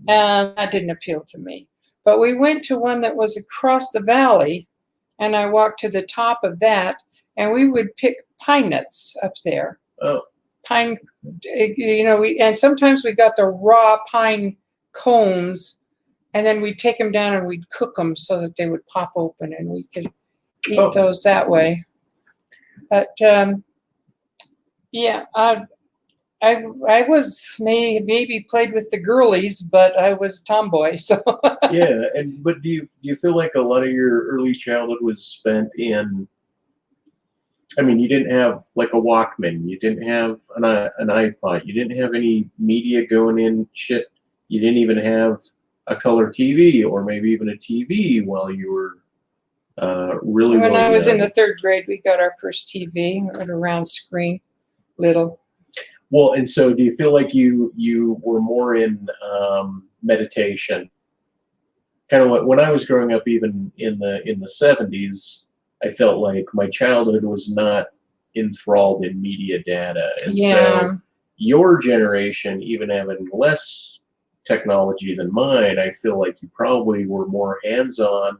Speaker 1: And that didn't appeal to me. But we went to one that was across the valley, and I walked to the top of that, and we would pick pine nuts up there.
Speaker 2: Oh.
Speaker 1: Pine, and sometimes we got the raw pine cones, and then we'd take them down and we'd cook them so that they would pop open and we could eat those that way. But yeah, I was maybe played with the girlies, but I was a tomboy. So
Speaker 2: yeah, but do you feel like a lot of your early childhood was spent in? I mean, you didn't have like a Walkman, you didn't have an iPod, you didn't have any media going in shit. You didn't even have a color TV or maybe even a TV while you were really.
Speaker 1: When I was in the 3rd grade, we got our first TV, a round screen, little.
Speaker 2: Well, and so do you feel like you were more in meditation? Kind of like when I was growing up, even in the 70s, I felt like my childhood was not enthralled in media data. And so your generation, even having less technology than mine, I feel like you probably were more hands-on,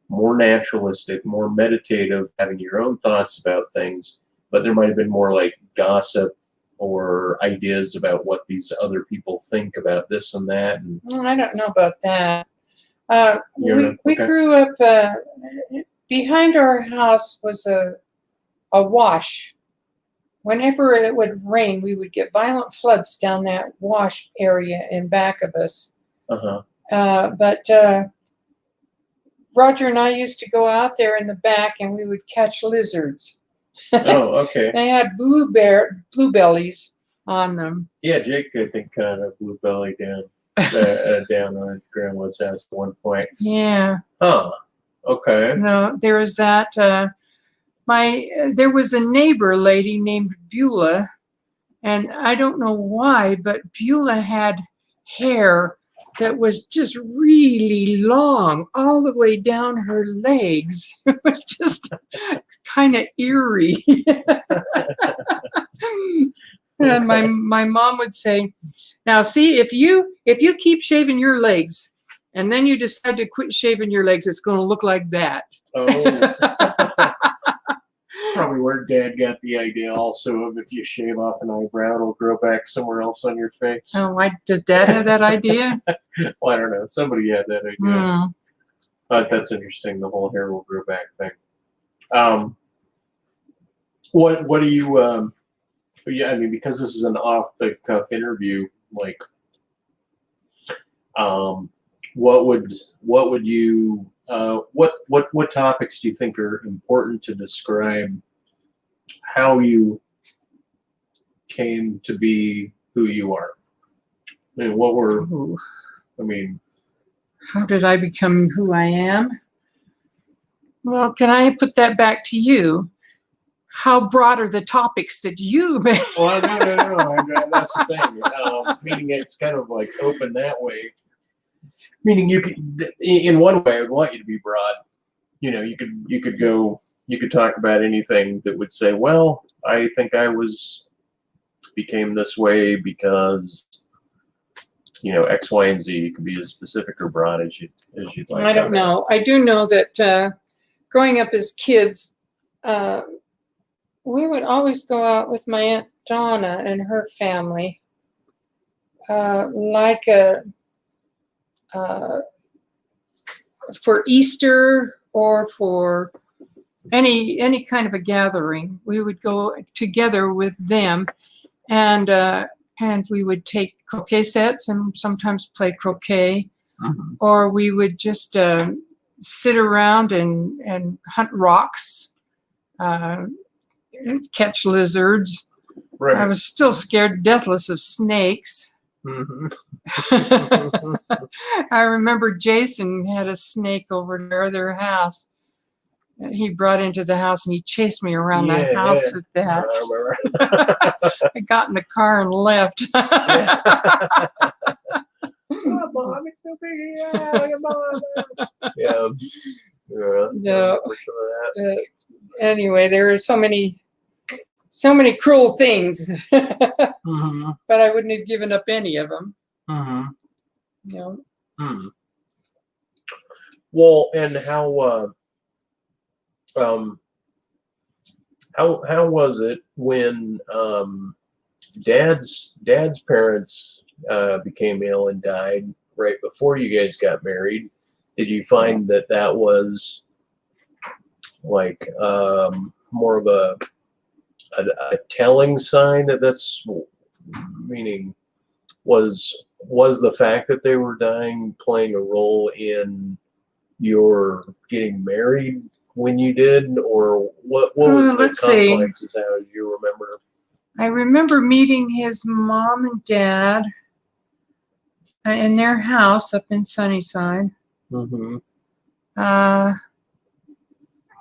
Speaker 2: more naturalistic, more meditative, having your own thoughts about things, but there might have been more like gossip or ideas about what these other people think about this and that. And
Speaker 1: I don't know about that. We
Speaker 2: okay.
Speaker 1: grew up, behind our house was a wash. Whenever it would rain, we would get violent floods down that wash area in back of us.
Speaker 2: Uh-huh.
Speaker 1: But Roger and I used to go out there in the back, and we would catch lizards.
Speaker 2: Oh, okay.
Speaker 1: They had bluebellies on them.
Speaker 2: Yeah, Jake, I think, kind of blue belly down down on Grandma's house at one point.
Speaker 1: Yeah.
Speaker 2: Huh. Okay.
Speaker 1: No, there was that. There was a neighbor lady named Beulah, and I don't know why, but Beulah had hair that was just really long, all the way down her legs. It was just kind of eerie. And my mom would say, "Now, see, if you keep shaving your legs, and then you decide to quit shaving your legs, it's going to look like that."
Speaker 2: Oh. Probably where Dad got the idea also of if you shave off an eyebrow, it'll grow back somewhere else on your face.
Speaker 1: Oh, does Dad have that idea?
Speaker 2: Well, I don't know. Somebody had that idea.
Speaker 1: Hmm.
Speaker 2: That's interesting. The whole hair will grow back thing. What do you? Yeah, I mean, because this is an off the cuff interview, like, what would you? What topics do you think are important to describe how you came to be who you are? I mean, what were?
Speaker 1: Ooh.
Speaker 2: I mean,
Speaker 1: How did I become who I am? Well, can I put that back to you? How broad are the topics that you made?
Speaker 2: well, no. That's the thing. Meaning it's kind of like open that way. Meaning you could, in one way, I would want you to be broad. You know, you could talk about anything that would say, well, I think I became this way because, X, Y, and Z. You could be as specific or broad as you'd like.
Speaker 1: I don't know. I do know that growing up as kids, we would always go out with my Aunt Donna and her family, for Easter or for any kind of a gathering. We would go together with them, and we would take croquet sets and sometimes play croquet, or we would just sit around and hunt rocks, catch lizards.
Speaker 2: Right.
Speaker 1: I was still scared deathless of snakes.
Speaker 2: Mm-hmm.
Speaker 1: I remember Jason had a snake over their house that he brought into the house, and he chased me around the house with that. I got in the car and left.
Speaker 2: Oh, Mom, it's so big. Yeah.
Speaker 1: No. Anyway, there are so many cruel things, but I wouldn't have given up any of them.
Speaker 2: Well, and how was it when Dad's parents became ill and died right before you guys got married? Did you find that was like more of a telling sign that's meaning was the fact that they were dying playing a role in your getting married when you did, or what was the complex is how you remember?
Speaker 1: I remember meeting his mom and dad in their house up in Sunnyside.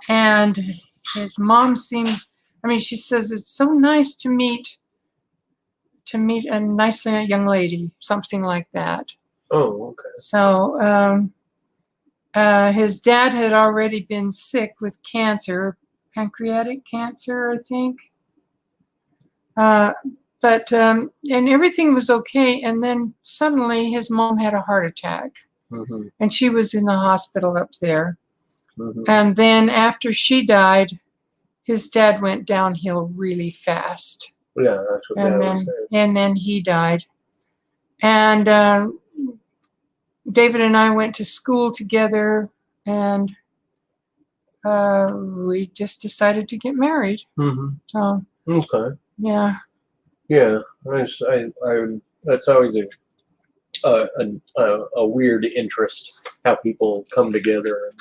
Speaker 1: And his mom seemed, she says it's so nice to meet a nice young lady, something like that.
Speaker 2: Oh, okay.
Speaker 1: So his dad had already been sick with cancer, pancreatic cancer, I think. But and everything was okay, and then suddenly his mom had a heart attack, and she was in the hospital up there. And then after she died, his dad went downhill really fast.
Speaker 2: Yeah, that's what Dad was saying.
Speaker 1: And then he died. And David and I went to school together, and we just decided to get married. So
Speaker 2: okay.
Speaker 1: Yeah.
Speaker 2: Yeah, I that's always a weird interest, how people come together.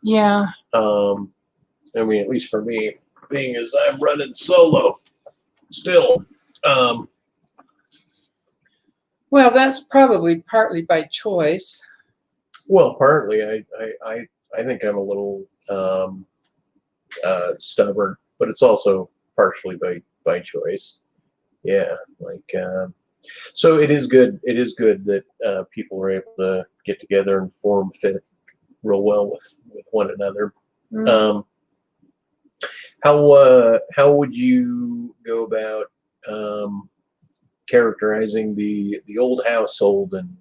Speaker 1: Yeah.
Speaker 2: I mean, at least for me, being as I'm running solo still.
Speaker 1: Well, that's probably partly by choice.
Speaker 2: Well, partly, I think I'm a little stubborn, but it's also partially by choice. Yeah, like so it is good. It is good that people are able to get together and form fit real well with one another.
Speaker 1: Mm.
Speaker 2: How would you go about characterizing the old household and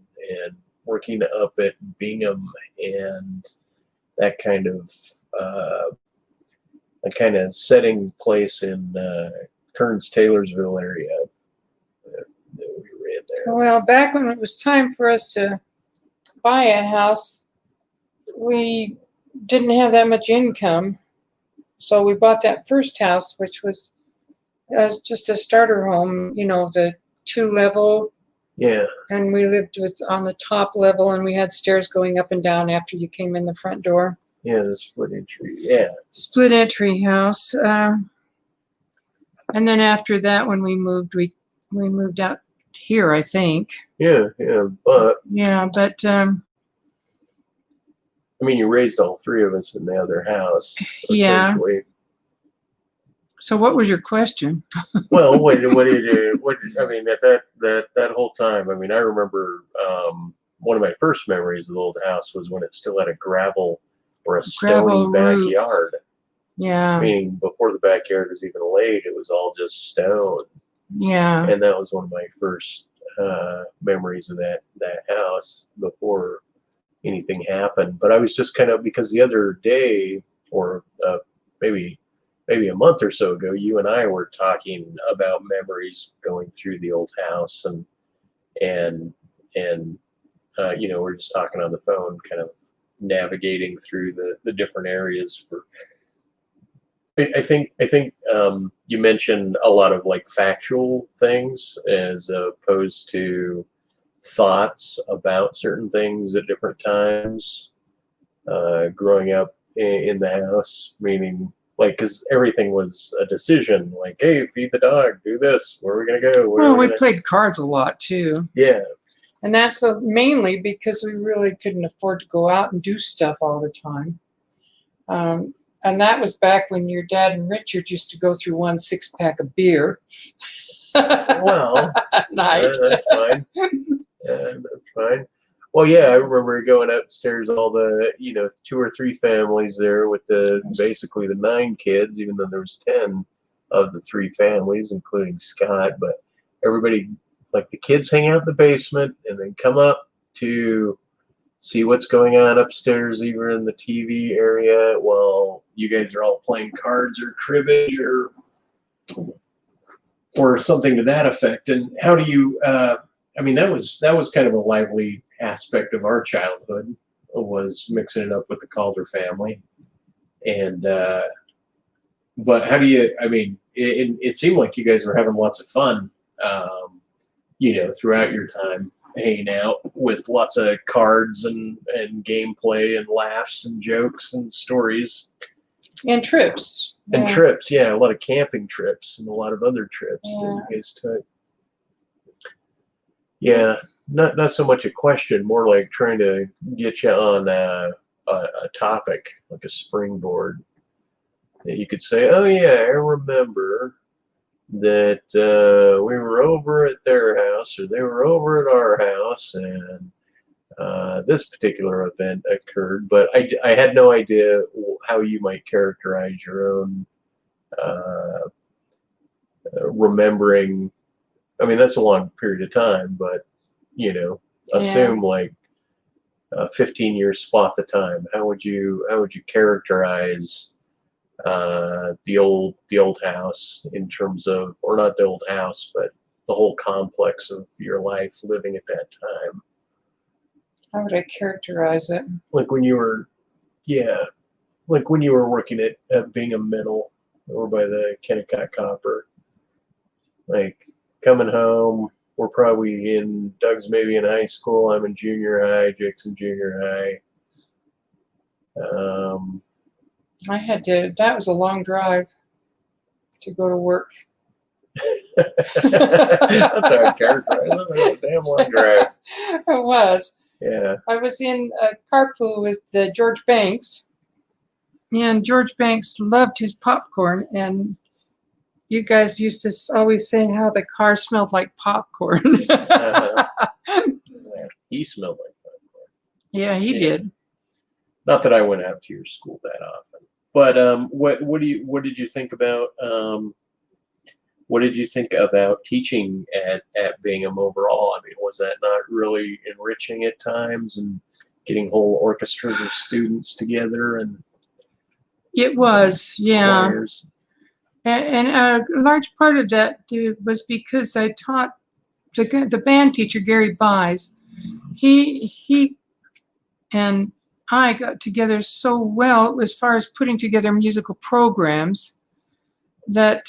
Speaker 2: working up at Bingham and that uh, kind of setting place in Kearns Taylorsville area that we were in there?
Speaker 1: Well, back when it was time for us to buy a house, we didn't have that much income. So we bought that first house, which was just a starter home, the 2-level.
Speaker 2: Yeah,
Speaker 1: And we lived on the top level, and we had stairs going up and down after you came in the front door.
Speaker 2: yeah, the split entry. Yeah,
Speaker 1: Split entry house. And then after that, when we moved out here, I think.
Speaker 2: yeah, but
Speaker 1: Yeah, but
Speaker 2: I mean, you raised all three of us in the other house,
Speaker 1: yeah.
Speaker 2: essentially.
Speaker 1: So what was your question?
Speaker 2: Well, what did you? What I mean, at that whole time, I mean, I remember one of my first memories of the old house was when it still had a gravel or a stony
Speaker 1: Gravel roof.
Speaker 2: backyard.
Speaker 1: Yeah,
Speaker 2: Meaning, before the backyard was even laid, it was all just stone,
Speaker 1: yeah,
Speaker 2: and that was one of my first memories of that house before anything happened. But I was just kind of, because the other day, or maybe a month or so ago, you and I were talking about memories going through the old house, and we're just talking on the phone, kind of navigating through the different areas for. I think you mentioned a lot of like factual things as opposed to thoughts about certain things at different times. Growing up in the house, meaning like, because everything was a decision. Like, hey, feed the dog, do this. Where are we gonna go?
Speaker 1: Well, we played cards a lot too.
Speaker 2: Yeah,
Speaker 1: And that's mainly because we really couldn't afford to go out and do stuff all the time. And that was back when your dad and Richard used to go through 1 6-pack of beer.
Speaker 2: well,
Speaker 1: At night.
Speaker 2: that's fine. That's fine. Well, yeah, I remember going upstairs, all the 2 or 3 families there with basically the 9 kids, even though there was 10 of the 3 families, including Scott. But everybody, like the kids, hang out in the basement and then come up to see what's going on upstairs, even in the TV area, while you guys are all playing cards or cribbage or something to that effect. And how do you? I mean, that was kind of a lively aspect of our childhood, was mixing it up with the Calder family. And but how do you? I mean, it seemed like you guys were having lots of fun, throughout your time hanging out with lots of cards and gameplay and laughs and jokes and stories.
Speaker 1: And trips.
Speaker 2: And trips, yeah, a lot of camping trips and a lot of other trips that you guys took. Yeah, not so much a question, more like trying to get you on a topic, like a springboard, that you could say, oh yeah, I remember that we were over at their house, or they were over at our house, and this particular event occurred, but I had no idea how you might characterize your own remembering. I mean, that's a long period of time, but assume like 15 years spot the time. How would you characterize the old house in terms of, or not the old house, but the whole complex of your life living at that time?
Speaker 1: How would I characterize it?
Speaker 2: Like when you were, like when you were working at Bingham Middle over by the Kennecott Copper, like coming home we're probably in, Doug's maybe in high school, I'm in junior high, Jake's in junior high.
Speaker 1: That was a long drive to go to work.
Speaker 2: That's how I characterize it. That was a damn long drive.
Speaker 1: It was.
Speaker 2: Yeah.
Speaker 1: I was in a carpool with George Banks, and George Banks loved his popcorn, and you guys used to always say how the car smelled like popcorn.
Speaker 2: He smelled like popcorn.
Speaker 1: Yeah, he did.
Speaker 2: Not that I went out to your school that often, but what did you think about teaching at Bingham overall? I mean, was that not really enriching at times, and getting whole orchestras of students together? And
Speaker 1: it was, yeah.
Speaker 2: Choirs?
Speaker 1: And a large part of that was because I taught the band teacher, Gary Buys. He and I got together so well as far as putting together musical programs that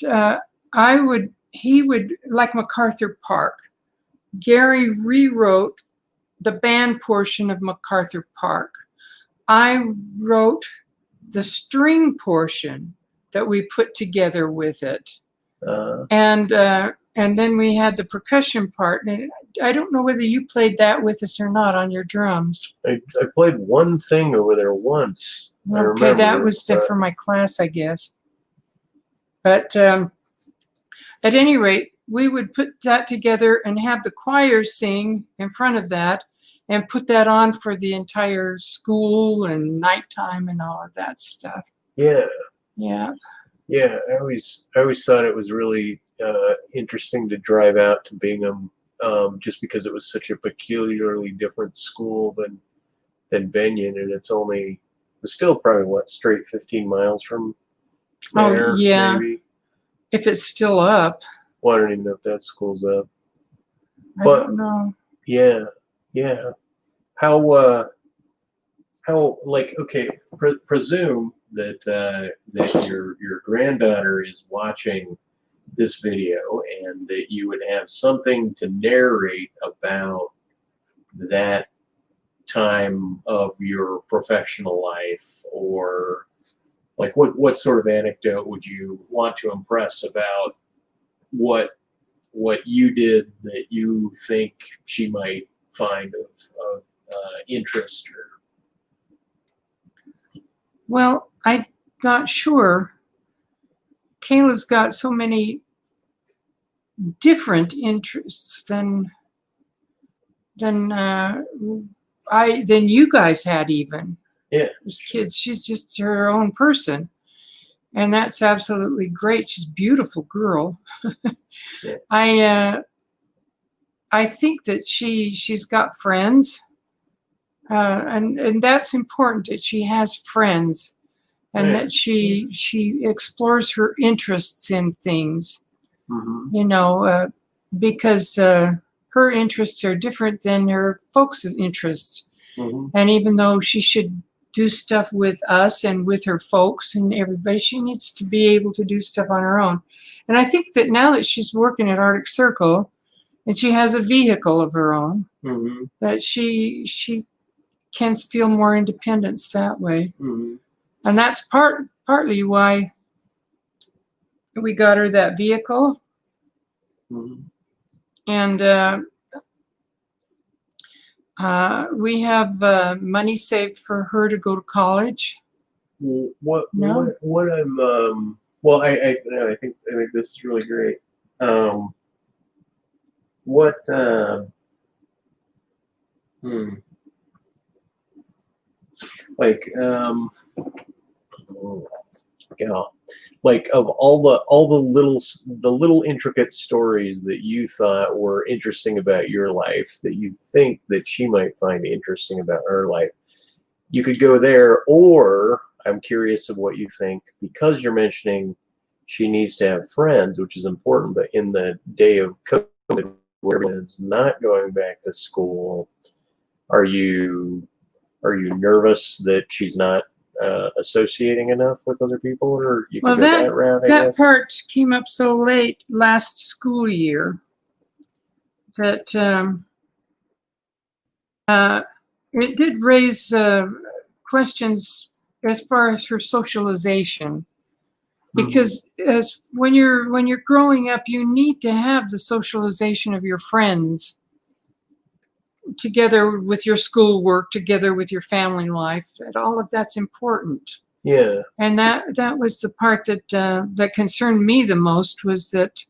Speaker 1: he would, like MacArthur Park, Gary rewrote the band portion of MacArthur Park. I wrote the string portion that we put together with it. And then we had the percussion part. And I don't know whether you played that with us or not on your drums.
Speaker 2: I played one thing over there once.
Speaker 1: Okay, that was for my class, I guess. But at any rate, we would put that together and have the choir sing in front of that and put that on for the entire school and nighttime and all of that stuff.
Speaker 2: Yeah.
Speaker 1: Yeah.
Speaker 2: Yeah, I always thought it was really interesting to drive out to Bingham, just because it was such a peculiarly different school than Benyon, and it was still probably straight 15 miles from there.
Speaker 1: Oh yeah,
Speaker 2: maybe.
Speaker 1: If it's still up.
Speaker 2: Well, I don't even know if that school's up.
Speaker 1: I don't know.
Speaker 2: Yeah. How okay, presume that your granddaughter is watching this video, and that you would have something to narrate about that time of your professional life, or like what sort of anecdote would you want to impress about what you did that you think she might find of interest? Or
Speaker 1: well, I'm not sure. Kayla's got so many different interests than you guys had even.
Speaker 2: Yeah.
Speaker 1: As kids, she's just her own person, and that's absolutely great. She's a beautiful girl.
Speaker 2: Yeah.
Speaker 1: I think that she's got friends, and that's important, that she has friends, and that she explores her interests in things.
Speaker 2: Mm-hmm.
Speaker 1: Because her interests are different than her folks' interests.
Speaker 2: Mm-hmm.
Speaker 1: And even though she should do stuff with us and with her folks and everybody, she needs to be able to do stuff on her own. And I think that now that she's working at Arctic Circle and she has a vehicle of her own,
Speaker 2: mm-hmm.
Speaker 1: that she can feel more independence that way.
Speaker 2: Mm-hmm.
Speaker 1: And that's partly why we got her that vehicle.
Speaker 2: Mm-hmm.
Speaker 1: And we have money saved for her to go to college.
Speaker 2: What I'm well, I think this is really great. Like of all the little intricate stories that you thought were interesting about your life, that you think that she might find interesting about her life, you could go there. Or I'm curious of what you think, because you're mentioning she needs to have friends, which is important, but in the day of COVID, where everyone is not going back to school, are you nervous that she's not associating enough with other people? Or you can go that route?
Speaker 1: That part came up so late last school year that it did raise questions as far as her socialization, because as when you're growing up, you need to have the socialization of your friends together with your schoolwork, together with your family life. And all of that's important.
Speaker 2: Yeah.
Speaker 1: And that was the part that that concerned me the most, was that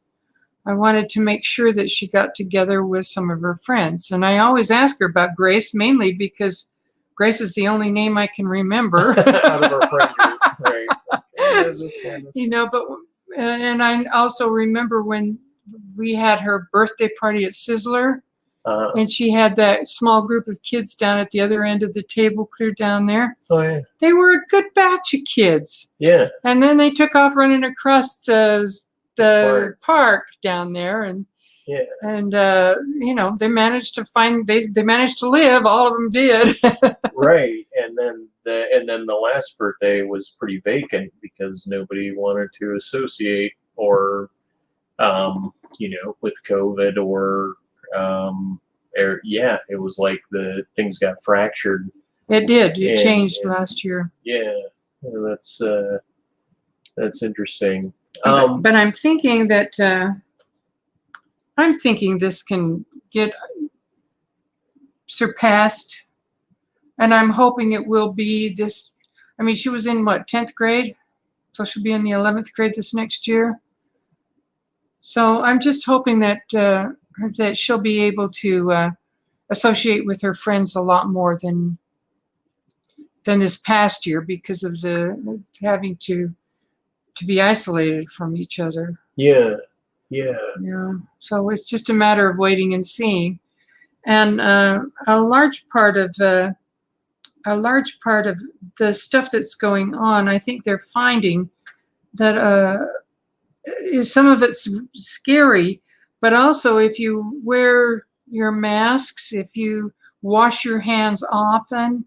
Speaker 1: I wanted to make sure that she got together with some of her friends. And I always ask her about Grace, mainly because Grace is the only name I can remember.
Speaker 2: Out of our friend group, right? Okay.
Speaker 1: You know, but and I also remember when we had her birthday party at Sizzler, and she had that small group of kids down at the other end of the table, clear down there.
Speaker 2: Oh yeah.
Speaker 1: They were a good batch of kids.
Speaker 2: Yeah.
Speaker 1: And then they took off running across the park down there, and
Speaker 2: Yeah.
Speaker 1: and you know, they managed to find they managed to live. All of them did.
Speaker 2: Right. And then the last birthday was pretty vacant because nobody wanted to associate, or you know, with COVID, or yeah, it was like the things got fractured.
Speaker 1: It did. It changed last year.
Speaker 2: Yeah, that's interesting.
Speaker 1: But I'm thinking that this can get surpassed, and I'm hoping it will be this. I mean, she was in what, 10th grade, so she'll be in the 11th grade this next year. So I'm just hoping that that she'll be able to associate with her friends a lot more than this past year, because of the having to be isolated from each other.
Speaker 2: Yeah, yeah.
Speaker 1: Yeah. So it's just a matter of waiting and seeing. And a large part of the stuff that's going on, I think they're finding that some of it's scary, but also if you wear your masks, if you wash your hands often,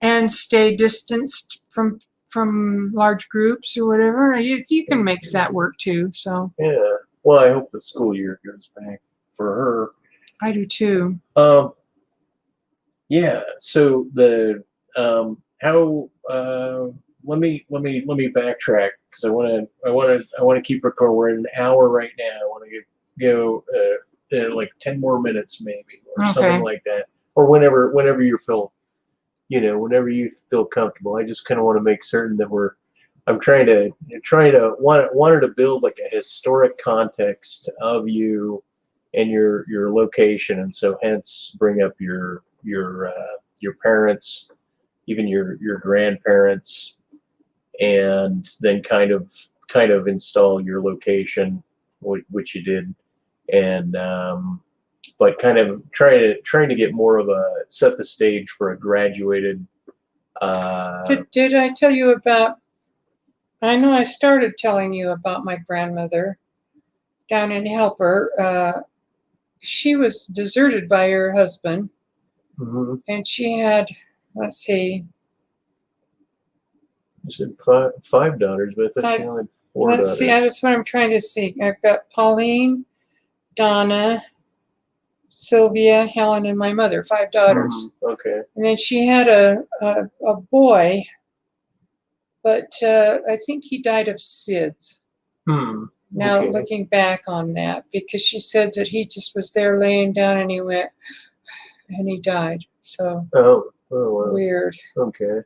Speaker 1: and stay distanced from large groups or whatever, you can make that work too. So
Speaker 2: yeah. Well, I hope the school year goes back for her.
Speaker 1: I do too.
Speaker 2: Yeah. So the how let me backtrack, because I want to keep recording. We're at an hour right now. I want to go like 10 more minutes maybe, or something like that, or whenever you feel, you know, whenever you feel comfortable. I just kind of want to make certain that I'm trying to wanted to build like a historic context of you and your location, and so hence bring up your parents, even your grandparents, and then kind of install your location, which you did, and but kind of trying to get more of a set the stage for a graduated.
Speaker 1: Did I tell you about? I know I started telling you about my grandmother down in Helper. She was deserted by her husband, and she had, let's see.
Speaker 2: You said five daughters, but I thought she only had 4 daughters.
Speaker 1: Let's see, that's what I'm trying to see. I've got Pauline, Donna, Sylvia, Helen, and my mother, 5 daughters.
Speaker 2: Okay.
Speaker 1: And then she had a boy, but I think he died of SIDS. Now looking back on that, because she said that he just was there laying down and he went, and he died. So
Speaker 2: wow. Weird. Okay.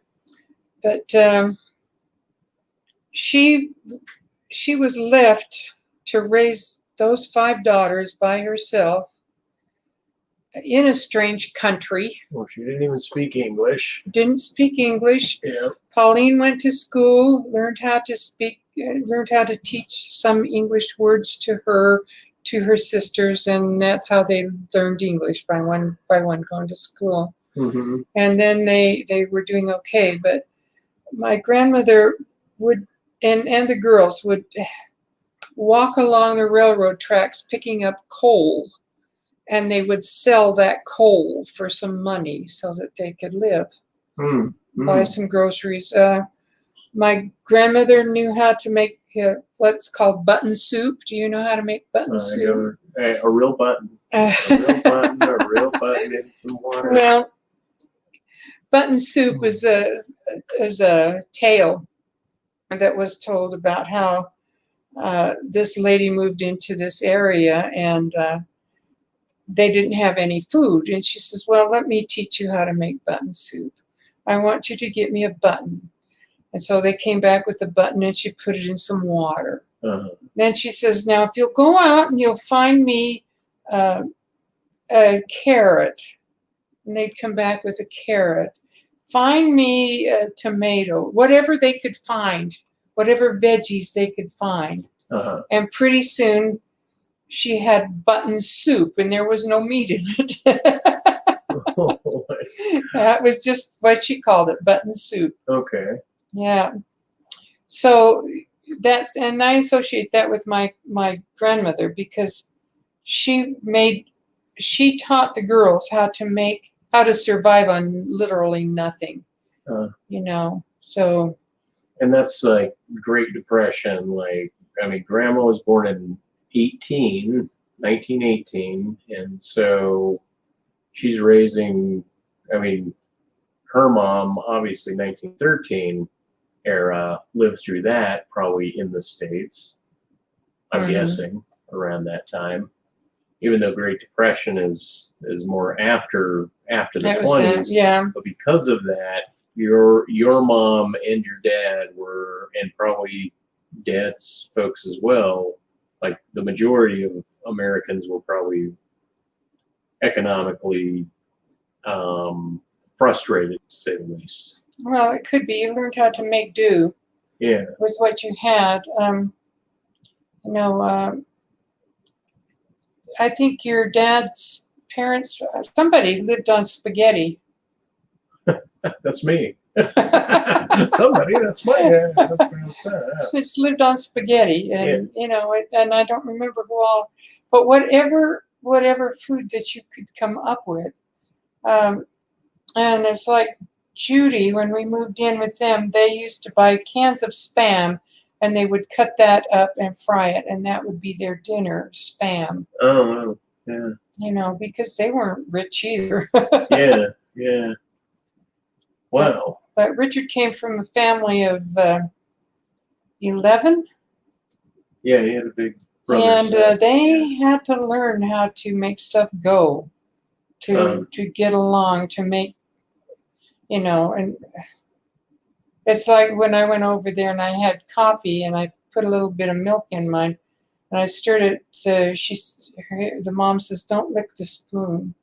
Speaker 1: But she was left to raise those 5 daughters by herself in a strange country.
Speaker 2: Well, she didn't even speak English.
Speaker 1: Didn't speak English.
Speaker 2: Yeah.
Speaker 1: Pauline went to school, learned how to teach some English words to her sisters, and that's how they learned English, by one going to school. And then they were doing okay. But my grandmother would, and the girls would walk along the railroad tracks picking up coal, and they would sell that coal for some money so that they could live, buy some groceries. My grandmother knew how to make what's called button soup. Do you know how to make button soup?
Speaker 2: A real button. A real button, a real button in some water.
Speaker 1: Well, button soup is a tale that was told about how this lady moved into this area and they didn't have any food. And she says, well, let me teach you how to make button soup. I want you to get me a button. And so they came back with a button and she put it in some water. Then she says, now if you'll go out and you'll find me a carrot. And they'd come back with a carrot. Find me a tomato, whatever they could find, whatever veggies they could find. And pretty soon she had button soup and there was no meat in it. That was just what she called it, button soup.
Speaker 2: Okay.
Speaker 1: Yeah. So that, and I associate that with my grandmother because she taught the girls how to survive on literally nothing. You know, so.
Speaker 2: And that's like Great Depression. Like, I mean, Grandma was born in 1918, and so she's raising, I mean, her mom, obviously 1913 era, lived through that, probably in the States, I'm guessing, around that time. Even though Great Depression is more after the 20s.
Speaker 1: Yeah.
Speaker 2: But because of that, your mom and your dad were, and probably dad's folks as well, like the majority of Americans were probably economically frustrated, to say the least.
Speaker 1: Well, it could be. You learned how to make do.
Speaker 2: Yeah.
Speaker 1: With what you had. You know, I think your dad's parents, somebody lived on spaghetti.
Speaker 2: That's me. Somebody, that's my dad. That's what I said.
Speaker 1: It's lived on spaghetti, and you know, and I don't remember who all, but whatever food that you could come up with, and it's like Judy, when we moved in with them, they used to buy cans of Spam, and they would cut that up and fry it, and that would be their dinner, Spam.
Speaker 2: Oh, yeah.
Speaker 1: You know, because they weren't rich either.
Speaker 2: Yeah, yeah. Wow.
Speaker 1: But Richard came from a family of 11.
Speaker 2: Yeah, he had a big brother.
Speaker 1: And they had to learn how to make stuff go, to get along, to make, you know, and it's like when I went over there and I had coffee and I put a little bit of milk in mine and I stirred it. So the mom says, don't lick the spoon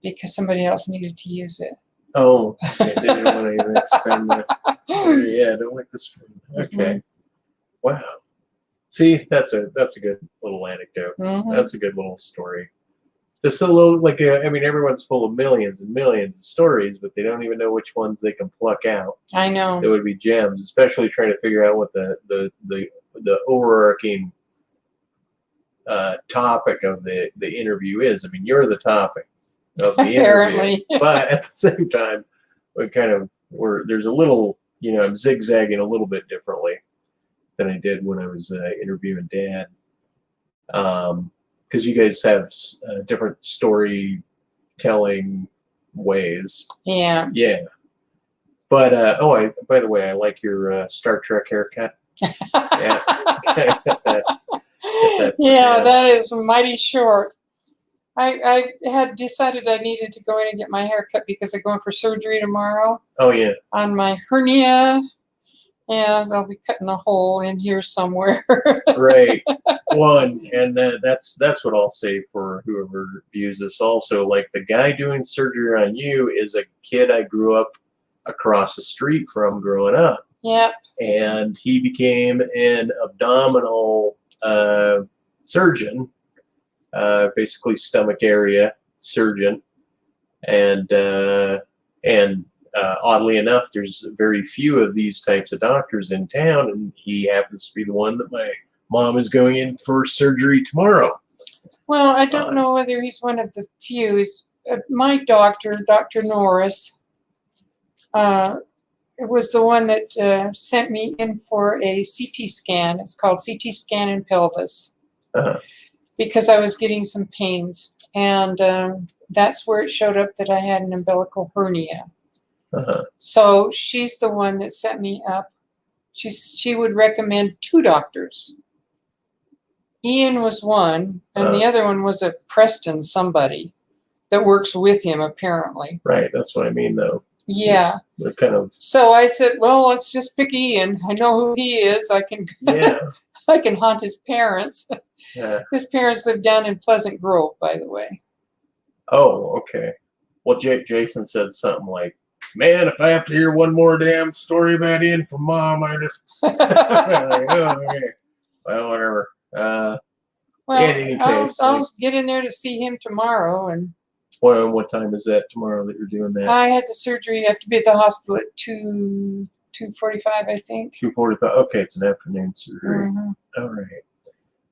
Speaker 1: because somebody else needed to use it.
Speaker 2: Oh, okay. They didn't want to even expend that. Yeah, don't like the spoon. Okay. Wow. See, that's a good little anecdote. That's a good little story. Just a little, like, I mean, everyone's full of millions and millions of stories, but they don't even know which ones they can pluck out.
Speaker 1: I know.
Speaker 2: That would be gems, especially trying to figure out what the overarching topic of the interview is. I mean, you're the topic of the interview, but at the same time, there's a little, you know, I'm zigzagging a little bit differently than I did when I was interviewing Dad, because you guys have different storytelling ways.
Speaker 1: Yeah.
Speaker 2: Yeah. But by the way, I like your Star Trek haircut. Yeah.
Speaker 1: Yeah, that is mighty short. I had decided I needed to go in and get my hair cut because I'm going for surgery tomorrow.
Speaker 2: Oh, yeah.
Speaker 1: On my hernia, and I'll be cutting a hole in here somewhere.
Speaker 2: Right. Well, and that's what I'll say for whoever views this also. Like, the guy doing surgery on you is a kid I grew up across the street from growing up.
Speaker 1: Yep.
Speaker 2: And he became an abdominal surgeon. Basically stomach area surgeon, and oddly enough, there's very few of these types of doctors in town, and he happens to be the one that my mom is going in for surgery tomorrow.
Speaker 1: Well, I don't know whether he's one of the few. My doctor, Dr. Norris, it was the one that sent me in for a CT scan. It's called CT scan in pelvis
Speaker 2: Uh-huh.
Speaker 1: because I was getting some pains. And that's where it showed up that I had an umbilical hernia.
Speaker 2: Uh-huh.
Speaker 1: So she's the one that set me up. She would recommend 2 doctors. Ian was one, and the other one was a Preston somebody that works with him, apparently.
Speaker 2: Right, that's what I mean, though.
Speaker 1: Yeah.
Speaker 2: They're kind of.
Speaker 1: So I said, well, let's just pick Ian. I know who he is. I can
Speaker 2: Yeah.
Speaker 1: I can haunt his parents.
Speaker 2: Yeah.
Speaker 1: His parents live down in Pleasant Grove, by the way.
Speaker 2: Oh, okay. Well, Jason said something like, "Man, if I have to hear one more damn story about Ian from Mom, I just." I'm like, oh, okay. Well, whatever.
Speaker 1: Well,
Speaker 2: in any case,
Speaker 1: I'll get in there to see him tomorrow. And
Speaker 2: what time is that tomorrow that you're doing that?
Speaker 1: I had the surgery. I have to be at the hospital at 2:45, I think.
Speaker 2: 2:45. Okay, it's an afternoon surgery.
Speaker 1: Mm-hmm.
Speaker 2: All right.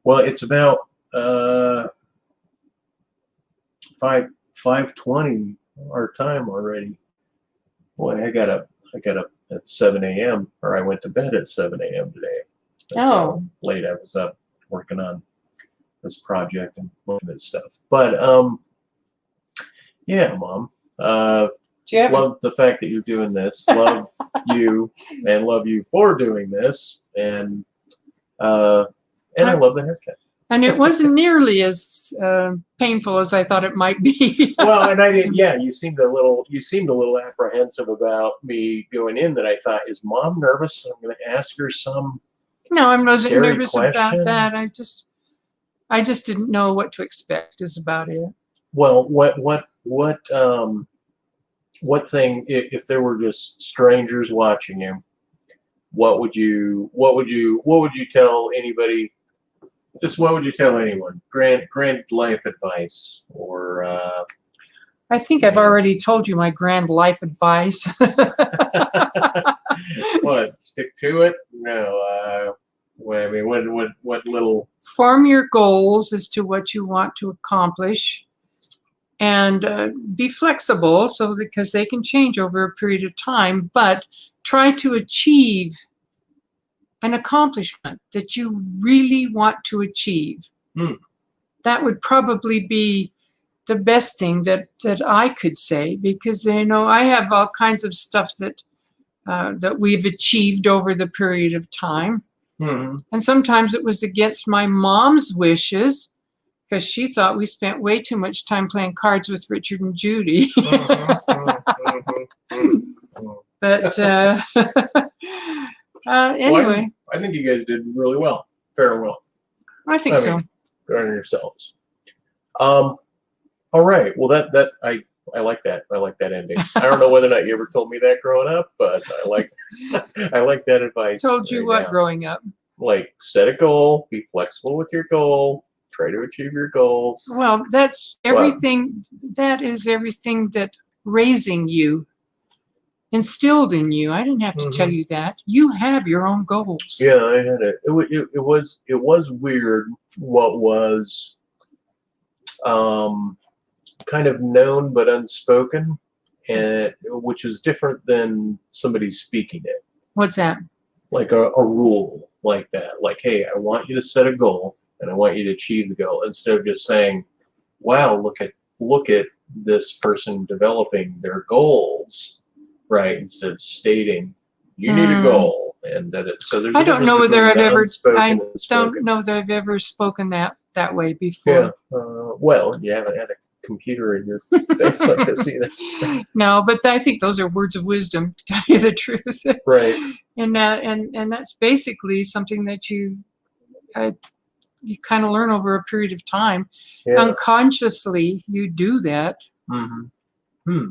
Speaker 2: Well, it's about 5:20 our time already. Boy, I got up at 7 a.m. or I went to bed at 7 a.m. today. That's how late I was up working on this project and looking at stuff. But yeah, Mom. Love the fact that you're doing this. Love you and love you for doing this. And I love the haircut.
Speaker 1: And it wasn't nearly as painful as I thought it might be.
Speaker 2: Well, and I didn't. Yeah, you seemed a little apprehensive about me going in. That I thought, is Mom nervous? I'm going to ask her some.
Speaker 1: No, I wasn't nervous
Speaker 2: question.
Speaker 1: about that. I just didn't know what to expect. Is about it.
Speaker 2: Well, what thing? If there were just strangers watching you, what would you tell anybody? Just what would you tell anyone? Grand life advice, or
Speaker 1: I think I've already told you my grand life advice.
Speaker 2: what? Stick to it? No. Well, I mean, what little?
Speaker 1: Form your goals as to what you want to accomplish, and be flexible, because they can change over a period of time. But try to achieve an accomplishment that you really want to achieve. That would probably be the best thing that I could say, because I have all kinds of stuff that we've achieved over the period of time.
Speaker 2: Mm-hmm.
Speaker 1: And sometimes it was against my mom's wishes, because she thought we spent way too much time playing cards with Richard and Judy. But anyway,
Speaker 2: I think you guys did really well. Very well.
Speaker 1: I think so.
Speaker 2: Good on yourselves. All right. Well, that I like that. I like that ending. I don't know whether or not you ever told me that growing up, but I like that advice.
Speaker 1: Told you what growing up?
Speaker 2: Like, set a goal, be flexible with your goal, try to achieve your goals.
Speaker 1: Well, that's everything. That is everything that raising you instilled in you. I didn't have to tell you that. You have your own goals.
Speaker 2: Yeah, I had it. It was weird what was kind of known but unspoken, and which is different than somebody speaking it.
Speaker 1: What's that?
Speaker 2: Like a rule like that. Like, hey, I want you to set a goal and I want you to achieve the goal, instead of just saying, wow, look at this person developing their goals. Right, instead of stating you need a goal, and that it's so. There's.
Speaker 1: I don't know whether I've ever. I don't know that I've ever spoken that way before.
Speaker 2: Yeah. Well, you haven't had a computer in your face like this either.
Speaker 1: No, but I think those are words of wisdom, to tell you the truth.
Speaker 2: Right.
Speaker 1: And that's basically something that you kind of learn over a period of time. Yeah. Unconsciously, you do that.
Speaker 2: Mm-hmm.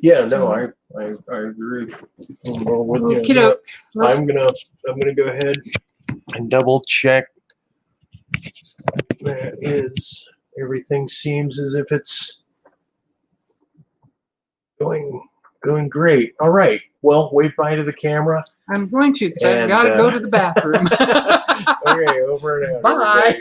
Speaker 2: Yeah, no, I agree. Well, I'm gonna go ahead and double check. That is, everything seems as if it's going great. All right. Well, wave bye to the camera.
Speaker 1: I'm going to, because I've got to go to the bathroom.
Speaker 2: Okay, over and out.
Speaker 1: Bye.